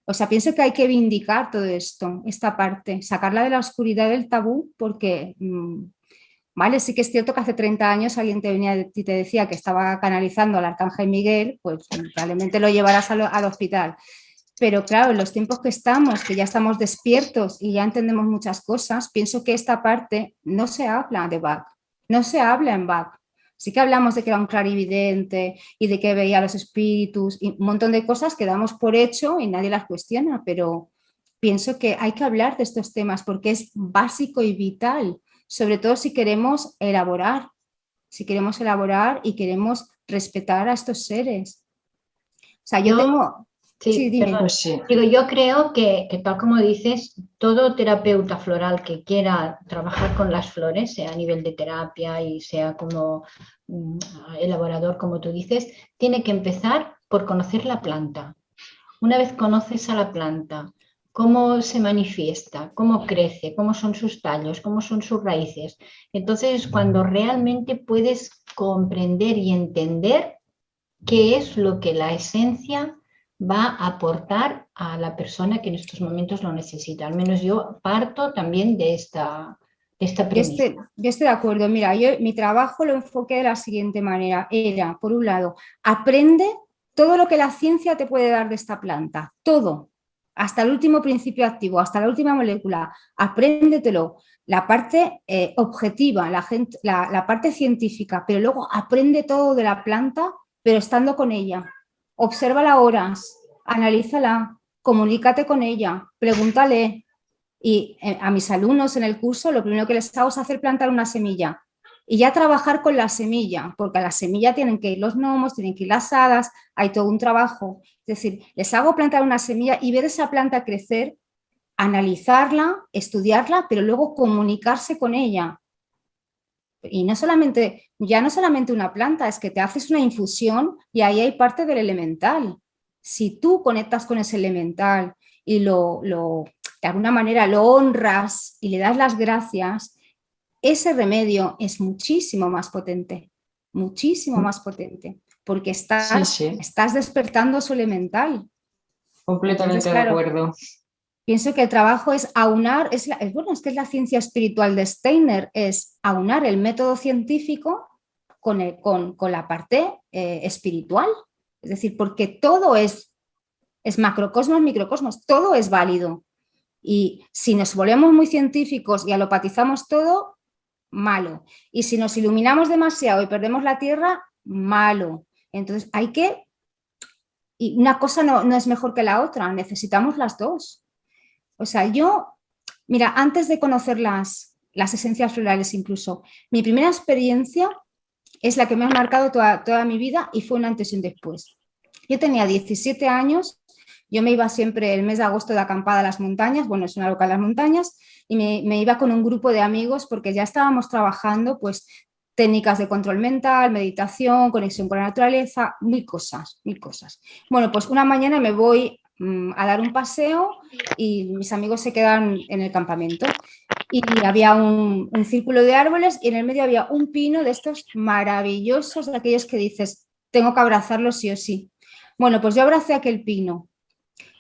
O sea, pienso que hay que vindicar todo esto, esta parte, sacarla de la oscuridad del tabú porque, vale, sí que es cierto que hace 30 años alguien te venía y te decía que estaba canalizando al Arcángel Miguel, pues probablemente lo llevarás al hospital. Pero claro, en los tiempos que estamos, que ya estamos despiertos y ya entendemos muchas cosas, pienso que esta parte no se habla de Bach, no se habla en Bach. Sí que hablamos de que era un clarividente y de que veía los espíritus y un montón de cosas que damos por hecho y nadie las cuestiona, pero pienso que hay que hablar de estos temas porque es básico y vital, sobre todo si queremos elaborar y queremos respetar a estos seres. O sea, yo tengo... Sí, dime. Sí. Digo, yo creo que tal como dices, todo terapeuta floral que quiera trabajar con las flores, sea a nivel de terapia y sea como elaborador, como tú dices, tiene que empezar por conocer la planta. Una vez conoces a la planta, cómo se manifiesta, cómo crece, cómo son sus tallos, cómo son sus raíces, entonces cuando realmente puedes comprender y entender qué es lo que la esencia va a aportar a la persona que en estos momentos lo necesita. Al menos yo parto también de esta premisa. Yo estoy de acuerdo. Mira, yo mi trabajo lo enfoqué de la siguiente manera. Era, por un lado, aprende todo lo que la ciencia te puede dar de esta planta. Todo. hasta el último principio activo, hasta la última molécula, apréndetelo. La parte objetiva, la parte científica, pero luego aprende todo de la planta, pero estando con ella. Obsérvala horas, analízala, comunícate con ella, pregúntale. Y a mis alumnos en el curso lo primero que les hago es hacer plantar una semilla y ya trabajar con la semilla, porque a la semilla tienen que ir los gnomos, tienen que ir las hadas, hay todo un trabajo. Es decir, les hago plantar una semilla y ver esa planta crecer, analizarla, estudiarla, pero luego comunicarse con ella. Y no solamente una planta, es que te haces una infusión y ahí hay parte del elemental. Si tú conectas con ese elemental y de alguna manera lo honras y le das las gracias, ese remedio es muchísimo más potente, porque estás despertando su elemental. Completamente. Entonces, claro, de acuerdo. Pienso que el trabajo es aunar, es que es la ciencia espiritual de Steiner, es aunar el método científico con la parte espiritual. Es decir, porque todo es macrocosmos, microcosmos, todo es válido. Y si nos volvemos muy científicos y alopatizamos todo, malo. Y si nos iluminamos demasiado y perdemos la tierra, malo. Entonces y una cosa no es mejor que la otra, necesitamos las dos. O sea, mira, antes de conocer las esencias florales incluso, mi primera experiencia es la que me ha marcado toda mi vida y fue un antes y un después. Yo tenía 17 años, yo me iba siempre el mes de agosto de acampada a las montañas, bueno, es una loca las montañas, y me iba con un grupo de amigos porque ya estábamos trabajando pues técnicas de control mental, meditación, conexión con la naturaleza, mil cosas. Bueno, pues una mañana me voy a dar un paseo y mis amigos se quedan en el campamento y había un círculo de árboles y en el medio había un pino de estos maravillosos, de aquellos que dices, tengo que abrazarlo sí o sí. Bueno, pues yo abracé aquel pino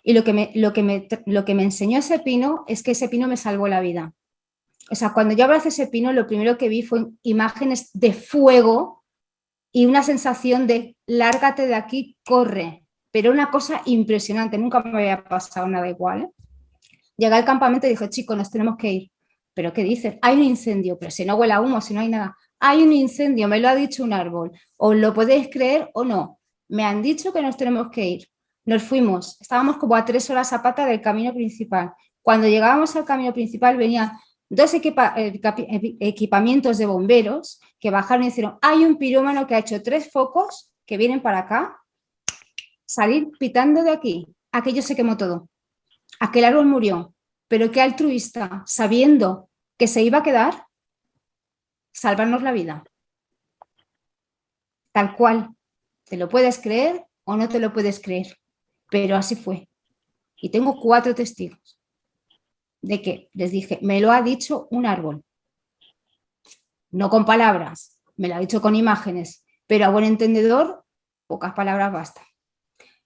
y lo que me enseñó ese pino es que ese pino me salvó la vida. O sea, cuando yo abracé ese pino, lo primero que vi fue imágenes de fuego y una sensación de lárgate de aquí, corre. Pero una cosa impresionante, nunca me había pasado nada igual, ¿eh? Llegué al campamento y dije, chicos, nos tenemos que ir. ¿Pero qué dices? Hay un incendio, pero si no huele a humo, si no hay nada. Hay un incendio, me lo ha dicho un árbol. ¿Os lo podéis creer o no? Me han dicho que nos tenemos que ir. Nos fuimos, estábamos como a 3 horas a pata del camino principal. Cuando llegábamos al camino principal venían 2 equipamientos de bomberos que bajaron y dijeron, hay un pirómano que ha hecho 3 focos que vienen para acá, salir pitando de aquí. Aquello se quemó todo. Aquel árbol murió. Pero qué altruista, sabiendo que se iba a quedar, salvarnos la vida. Tal cual. ¿Te lo puedes creer o no te lo puedes creer? Pero así fue. Y tengo 4 testigos de que les dije, me lo ha dicho un árbol. No con palabras, me lo ha dicho con imágenes, pero a buen entendedor, pocas palabras bastan.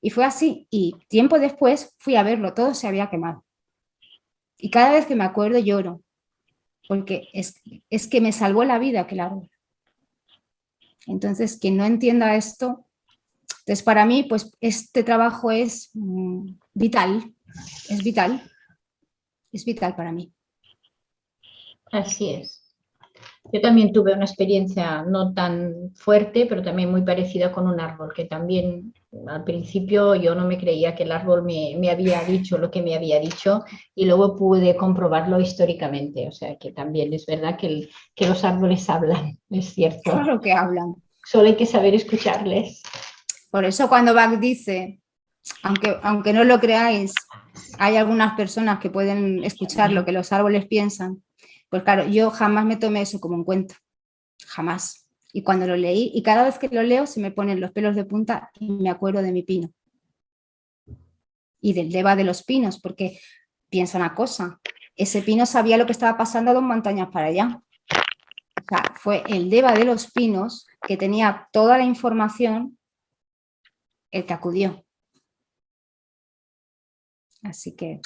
Y fue así, y tiempo después fui a verlo, todo se había quemado. Y cada vez que me acuerdo lloro, porque es que me salvó la vida aquel árbol. Entonces, quien no entienda esto, entonces para mí, pues este trabajo es vital, es vital para mí. Así es. Yo también tuve una experiencia no tan fuerte, pero también muy parecida con un árbol, que también al principio yo no me creía que el árbol me había dicho lo que me había dicho y luego pude comprobarlo históricamente. O sea que también es verdad que los árboles hablan, es cierto. Claro que hablan. Solo hay que saber escucharles. Por eso cuando Bach dice, aunque no lo creáis, hay algunas personas que pueden escuchar lo que los árboles piensan. Pues claro, yo jamás me tomé eso como un cuento, jamás. Y cuando lo leí, y cada vez que lo leo se me ponen los pelos de punta y me acuerdo de mi pino. Y del deva de los pinos, porque piensa una cosa, ese pino sabía lo que estaba pasando a 2 montañas para allá. O sea, fue el deva de los pinos que tenía toda la información el que acudió. Así que...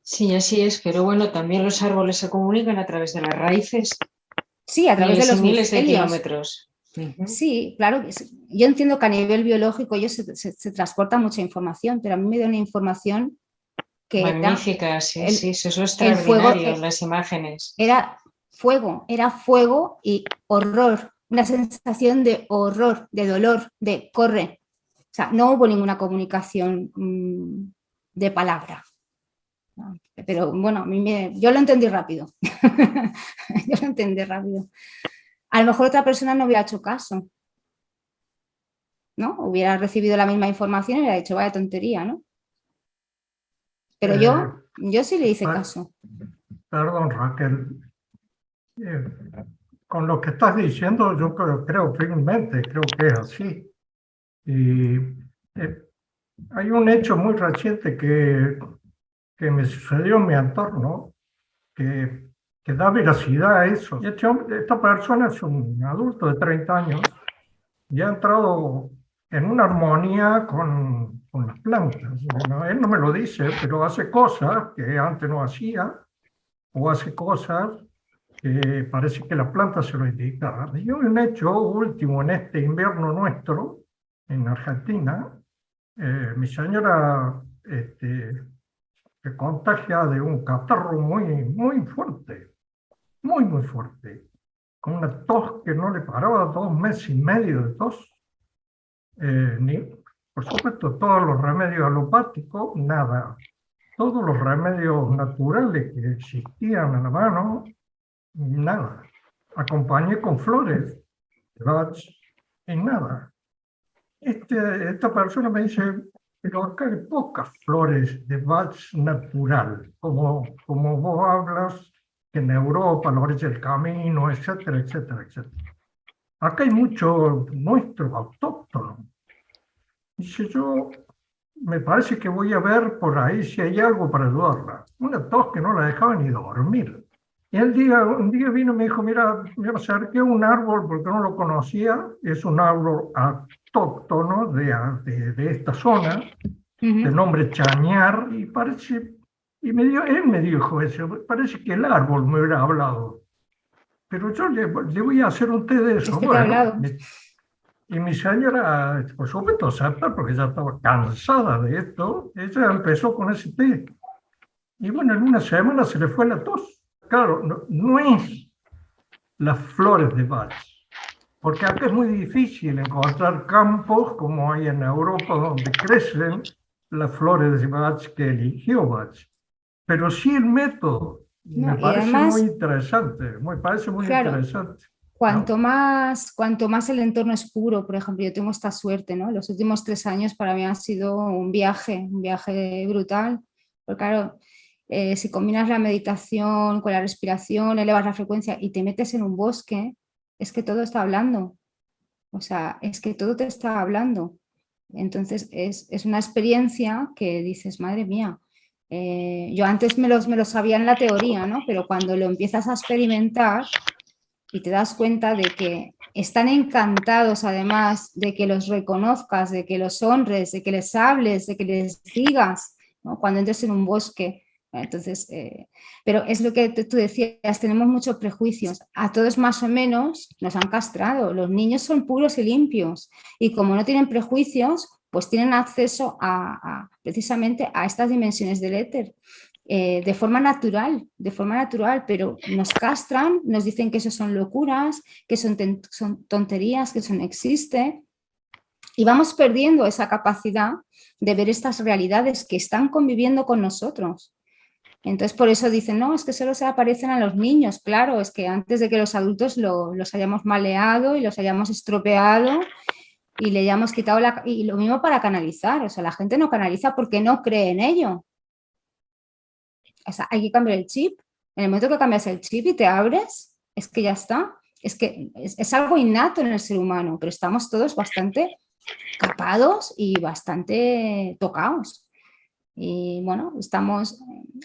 Sí, así es, pero bueno, también los árboles se comunican a través de las raíces. Sí, a través de los miles de kilómetros. Sí, claro. Yo entiendo que a nivel biológico ellos se transporta mucha información, pero a mí me da una información que magnífica, sí, sí, eso es extraordinario, las imágenes. Era fuego y horror, una sensación de horror, de dolor, de corre. O sea, no hubo ninguna comunicación de palabra. Pero bueno, yo lo entendí rápido. Yo lo entendí rápido. A lo mejor otra persona no hubiera hecho caso, ¿no? Hubiera recibido la misma información y hubiera dicho, vaya tontería, ¿no? Pero yo sí le hice caso. Perdón, Raquel. Con lo que estás diciendo, yo creo firmemente, creo que es así. Y hay un hecho muy reciente que me sucedió en mi entorno que da veracidad a eso. Esta persona es un adulto de 30 años y ha entrado en una armonía con las plantas. Bueno, él no me lo dice, pero hace cosas que antes no hacía, o hace cosas que parece que la planta se lo indica. Y un hecho último en este invierno nuestro, en Argentina, mi señora se contagia de un catarro muy fuerte, muy fuerte, con una tos que no le paraba, 2 meses y medio de tos. Por supuesto, todos los remedios alopáticos, nada. Todos los remedios naturales que existían a la mano, nada. Acompañé con flores de Bach y nada. Esta persona me dice, pero acá hay pocas flores de Bach natural, como vos hablas, que en Europa, a la orilla del camino, etcétera, etcétera, etcétera. Acá hay mucho nuestro, autóctono. Dice, me parece que voy a ver por ahí si hay algo para ayudarla. Una tos que no la dejaba ni dormir. Y un día vino y me dijo, mira, me acerqué a un árbol porque no lo conocía, es un árbol autóctono de esta zona, de nombre chañar, y él me dijo eso, parece que el árbol me hubiera hablado. Pero yo le voy a hacer un té de eso. Bueno, y mi señora, por supuesto, acepta porque ya estaba cansada de esto. Ella empezó con ese té. Y bueno, en una semana se le fue la tos. Claro, no es las flores de Bach, porque acá es muy difícil encontrar campos como hay en Europa donde crecen las flores de Bach que eligió Bach. Pero sí el método. Me parece muy interesante, interesante. Cuanto más el entorno es puro, por ejemplo, yo tengo esta suerte, ¿no? Los últimos 3 años para mí han sido un viaje brutal. Porque claro, si combinas la meditación con la respiración, elevas la frecuencia y te metes en un bosque, es que todo está hablando. O sea, es que todo te está hablando. Entonces es una experiencia que dices, madre mía, yo antes me lo sabía en la teoría, ¿no? Pero cuando lo empiezas a experimentar y te das cuenta de que están encantados además de que los reconozcas, de que los honres, de que les hables, de que les digas, ¿no? Cuando entres en un bosque. Entonces, pero es lo que tú decías, tenemos muchos prejuicios. A todos más o menos nos han castrado. Los niños son puros y limpios y como no tienen prejuicios, pues tienen acceso precisamente a estas dimensiones del éter. De forma natural, pero nos castran, nos dicen que eso son locuras, que son tonterías, que eso no existe, y vamos perdiendo esa capacidad de ver estas realidades que están conviviendo con nosotros. Entonces por eso dicen, no, es que solo se aparecen a los niños. Claro, es que antes de que los adultos los hayamos maleado y los hayamos estropeado y le hayamos quitado y lo mismo para canalizar, o sea, la gente no canaliza porque no cree en ello. O sea, hay que cambiar el chip. En el momento que cambias el chip y te abres, es que ya está. Es que es algo innato en el ser humano, pero estamos todos bastante capados y bastante tocados. Y bueno,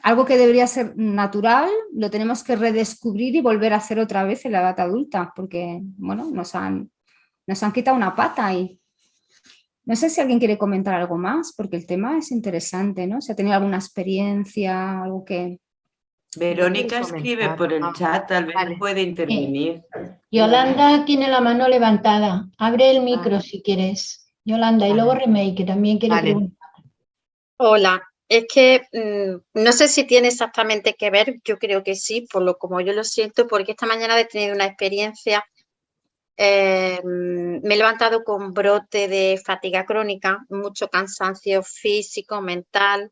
algo que debería ser natural, lo tenemos que redescubrir y volver a hacer otra vez en la edad adulta, porque bueno, nos han quitado una pata y no sé si alguien quiere comentar algo más, porque el tema es interesante, ¿no? Si ha tenido alguna experiencia, algo que... Verónica escribe por el chat, tal vez puede intervenir. Yolanda tiene la mano levantada. Abre el micro si quieres. Yolanda, y luego Remey, que también quiere preguntar. Hola, Es que no sé si tiene exactamente que ver, yo creo que sí, como yo lo siento, porque esta mañana he tenido una experiencia, me he levantado con brote de fatiga crónica, mucho cansancio físico, mental,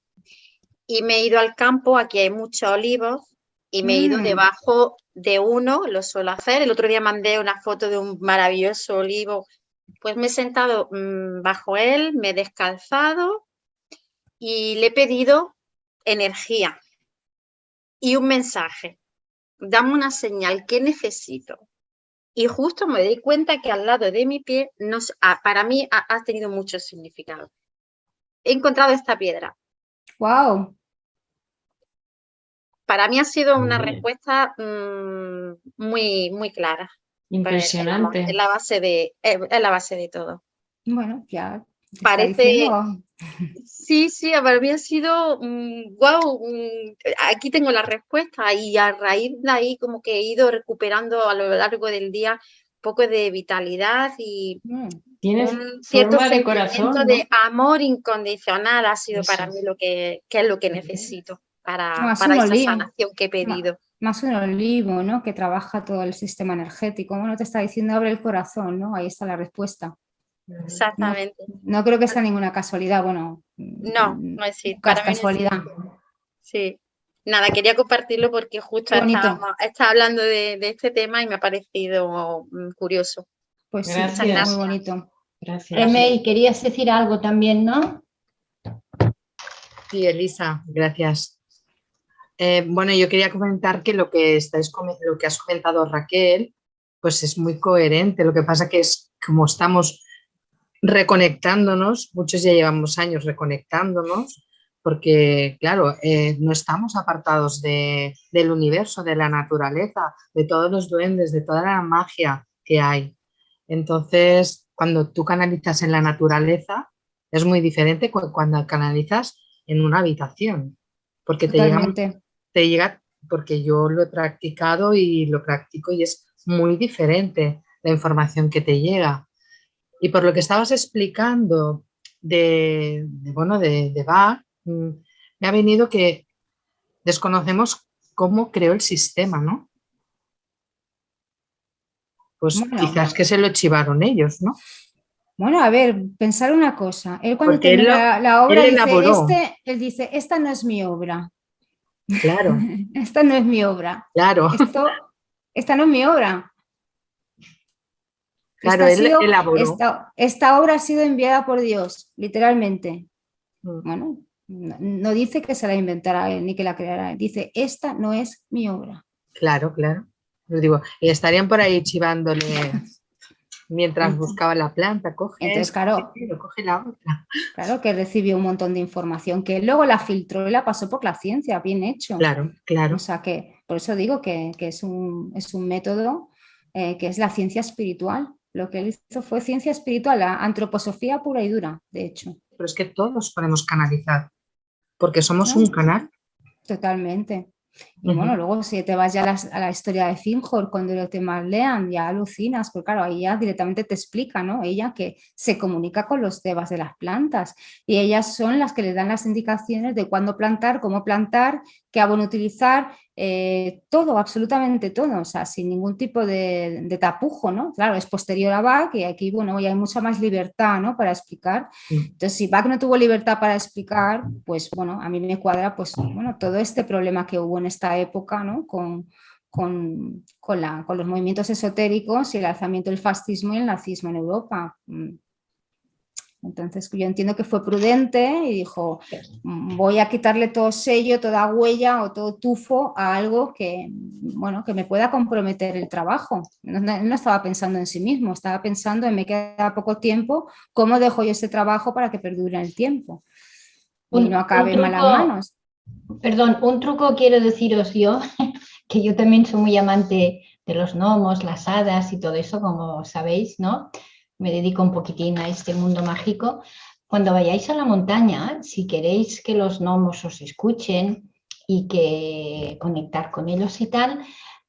y me he ido al campo, aquí hay muchos olivos, y me he ido debajo de uno, lo suelo hacer. El otro día mandé una foto de un maravilloso olivo, pues me he sentado bajo él, me he descalzado y le he pedido energía y un mensaje. Dame una señal, ¿qué necesito? Y justo me doy cuenta que al lado de mi pie, para mí ha tenido mucho significado. He encontrado esta piedra. ¡Wow! Para mí ha sido una respuesta muy, muy clara. Impresionante. Es la base de todo. Bueno, ya te Parece... está diciendo... Sí, para mí ha sido wow, aquí tengo la respuesta y a raíz de ahí como que he ido recuperando a lo largo del día un poco de vitalidad y un cierto sentimiento de amor incondicional ha sido para mí lo que es lo que necesito para esa sanación que he pedido. Más un olivo, ¿no? Que trabaja todo el sistema energético. Bueno, te está diciendo abre el corazón, ¿no? Ahí está la respuesta. Exactamente. No creo que sea ninguna casualidad, bueno. No es decir, para casualidad. Sí. Nada, quería compartirlo porque justo estaba hablando de este tema y me ha parecido curioso. Pues sí, gracias. Muy bonito. Gracias. Remey, querías decir algo también, ¿no? Sí, Elisa, gracias. Bueno, yo quería comentar que lo que has comentado, Raquel, pues es muy coherente. Lo que pasa que es como estamos reconectándonos, muchos ya llevamos años reconectándonos, porque claro, no estamos apartados del universo, de la naturaleza, de todos los duendes, de toda la magia que hay. Entonces, cuando tú canalizas en la naturaleza, es muy diferente cuando canalizas en una habitación, porque te llega, porque yo lo he practicado y lo practico y es muy diferente la información que te llega. Y por lo que estabas explicando de Bach, me ha venido que desconocemos cómo creó el sistema, ¿no? Pues quizás que se lo chivaron ellos, ¿no? Bueno, a ver, pensar una cosa. Él cuando termina la obra él dice, esta no es mi obra. Claro. Esta no es mi obra. Claro. Esta no es mi obra. Claro, él elaboró. Esta obra ha sido enviada por Dios, literalmente. Bueno, no dice que se la inventara él ni que la creara él. Dice, esta no es mi obra. Claro, claro. Lo digo, y estarían por ahí chivándole mientras buscaba la planta. Entonces, claro, coge la otra. Claro, que recibió un montón de información que luego la filtró y la pasó por la ciencia, bien hecho. Claro, claro. O sea que, por eso digo que es un método que es la ciencia espiritual. Lo que él hizo fue ciencia espiritual, la antroposofía pura y dura, de hecho. Pero es que todos podemos canalizar, porque somos un canal. Totalmente. Y bueno, luego si te vas ya a la historia de Finjor, cuando te malean, ya alucinas, porque claro, ahí ya directamente te explica, ¿no? Ella que se comunica con los devas de las plantas y ellas son las que le dan las indicaciones de cuándo plantar, cómo plantar, qué abono utilizar, todo, absolutamente todo, o sea, sin ningún tipo de tapujo, ¿no? Claro, es posterior a Bach y aquí, bueno, ya hay mucha más libertad, ¿no? Para explicar. Entonces, si Bach no tuvo libertad para explicar, pues, bueno, a mí me cuadra, pues, bueno, todo este problema que hubo en esta época, ¿no? Con los movimientos esotéricos y el alzamiento del fascismo y el nazismo en Europa. Entonces yo entiendo que fue prudente y dijo, voy a quitarle todo sello, toda huella o todo tufo a algo que, bueno, que me pueda comprometer el trabajo. No estaba pensando en sí mismo, estaba pensando en me queda poco tiempo, ¿cómo dejo yo ese trabajo para que perdure el tiempo? Y no acabe en malas manos. Perdón, un truco quiero deciros yo, que yo también soy muy amante de los gnomos, las hadas y todo eso, como sabéis, ¿no? Me dedico un poquitín a este mundo mágico. Cuando vayáis a la montaña, si queréis que los gnomos os escuchen y que conectar con ellos y tal,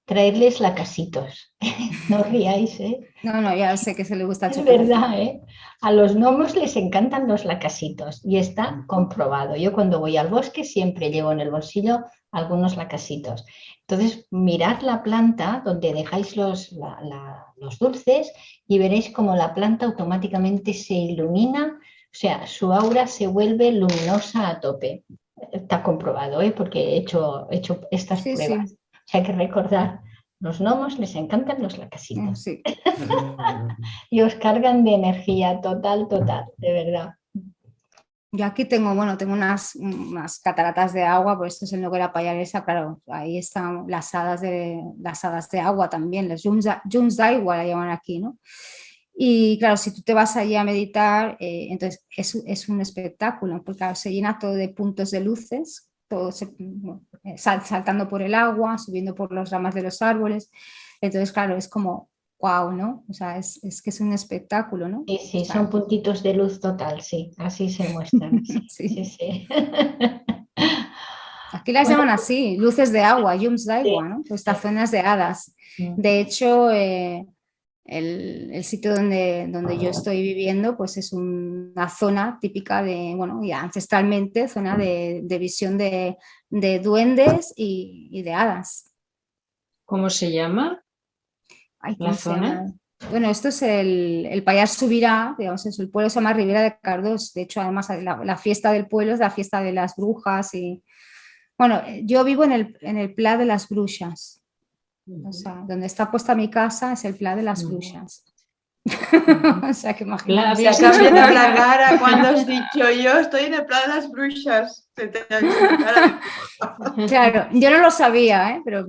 traerles lacasitos. No os riáis, ¿eh? No, ya sé que se le gusta el Es chocolate. verdad, ¿eh? A los gnomos les encantan los lacasitos y está comprobado. Yo cuando voy al bosque siempre llevo en el bolsillo algunos lacasitos. Entonces, mirad la planta donde dejáis los dulces y veréis cómo la planta automáticamente se ilumina, o sea, su aura se vuelve luminosa a tope. Está comprobado, ¿eh? Porque he hecho estas pruebas. Sí. O sea, hay que recordar, los gnomos les encantan los lacasitos. Sí. Y os cargan de energía total, de verdad. Yo aquí tengo unas cataratas de agua, pues esto es el Noguera Pallaresa, claro, ahí están las hadas de agua también, las llums d'aigua la llaman aquí, ¿no? Y claro, si tú te vas allí a meditar, entonces es un espectáculo, porque claro, se llena todo de puntos de luces, todo saltando por el agua, subiendo por las ramas de los árboles, entonces claro, es como wow, ¿no? O sea, es que es un espectáculo, ¿no? Sí, o sea, son puntitos de luz total, sí, así se muestran. Sí. Aquí las llaman así, luces de agua, llums d'aigua, ¿no? Pues estas zonas de hadas. De hecho, el sitio donde yo estoy viviendo, pues es una zona típica de, bueno, ya ancestralmente, zona de visión de duendes y de hadas. ¿Cómo se llama? ¿La zona? Bueno, esto es el Pallars Sobirà, digamos, el pueblo se llama Ribera de Cardós. De hecho, además, la fiesta del pueblo es la fiesta de las brujas. Y bueno, yo vivo en el Pla de las Bruixes. O sea, donde está puesta mi casa es el Pla de las Bruixes. O sea, que imagínate. Se ha cambiado la cara cuando has dicho yo estoy en el Pla de las Bruixes. Claro, yo no lo sabía, pero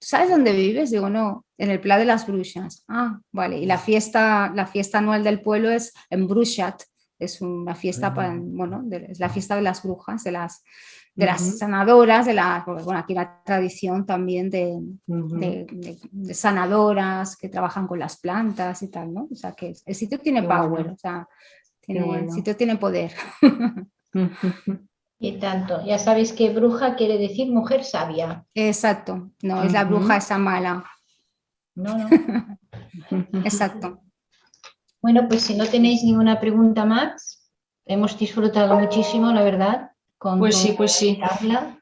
¿sabes dónde vives? Digo, no, en el Pla de las Bruixes. Ah, vale. Y la fiesta anual del pueblo es en Bruixat. Es una fiesta es la fiesta de las brujas, de las sanadoras, aquí la tradición también de sanadoras que trabajan con las plantas y tal, ¿no? O sea, que el sitio tiene power, o sea, el sitio tiene poder. Y tanto, ya sabéis que bruja quiere decir mujer sabia. Exacto, no es la bruja esa mala. No. Exacto. Bueno, pues si no tenéis ninguna pregunta más, hemos disfrutado muchísimo, la verdad. Pues sí. Carla.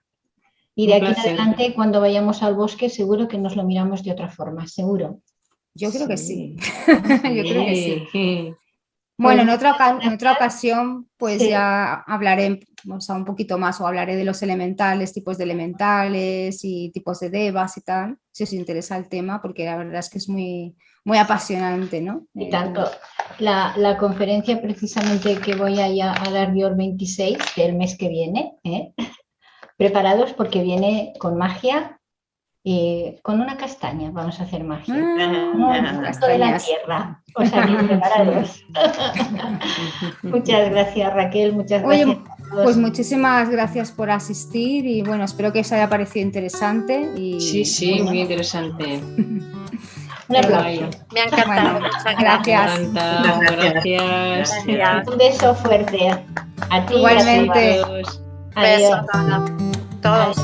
Y de aquí en adelante, cuando vayamos al bosque, seguro que nos lo miramos de otra forma, seguro. Yo creo que sí. Yo creo que sí. Bueno, en otra ocasión, pues ya hablaré un poquito más, o hablaré de los elementales, tipos de elementales y tipos de devas y tal, si os interesa el tema, porque la verdad es que es muy, muy apasionante, ¿no? Y tanto. La conferencia precisamente que voy a dar yo el 26 del mes que viene, preparados porque viene con magia y con una castaña vamos a hacer magia. Esto de la tierra. O sea, que preparados. Muchas gracias, Raquel, muchas gracias. Oye, pues muchísimas gracias por asistir y bueno, espero que os haya parecido interesante. Sí, muy interesante. Un aplauso. Me ha encantado. Muchas gracias. Gracias. Un beso fuerte. A ti. Igualmente. Besos a todos.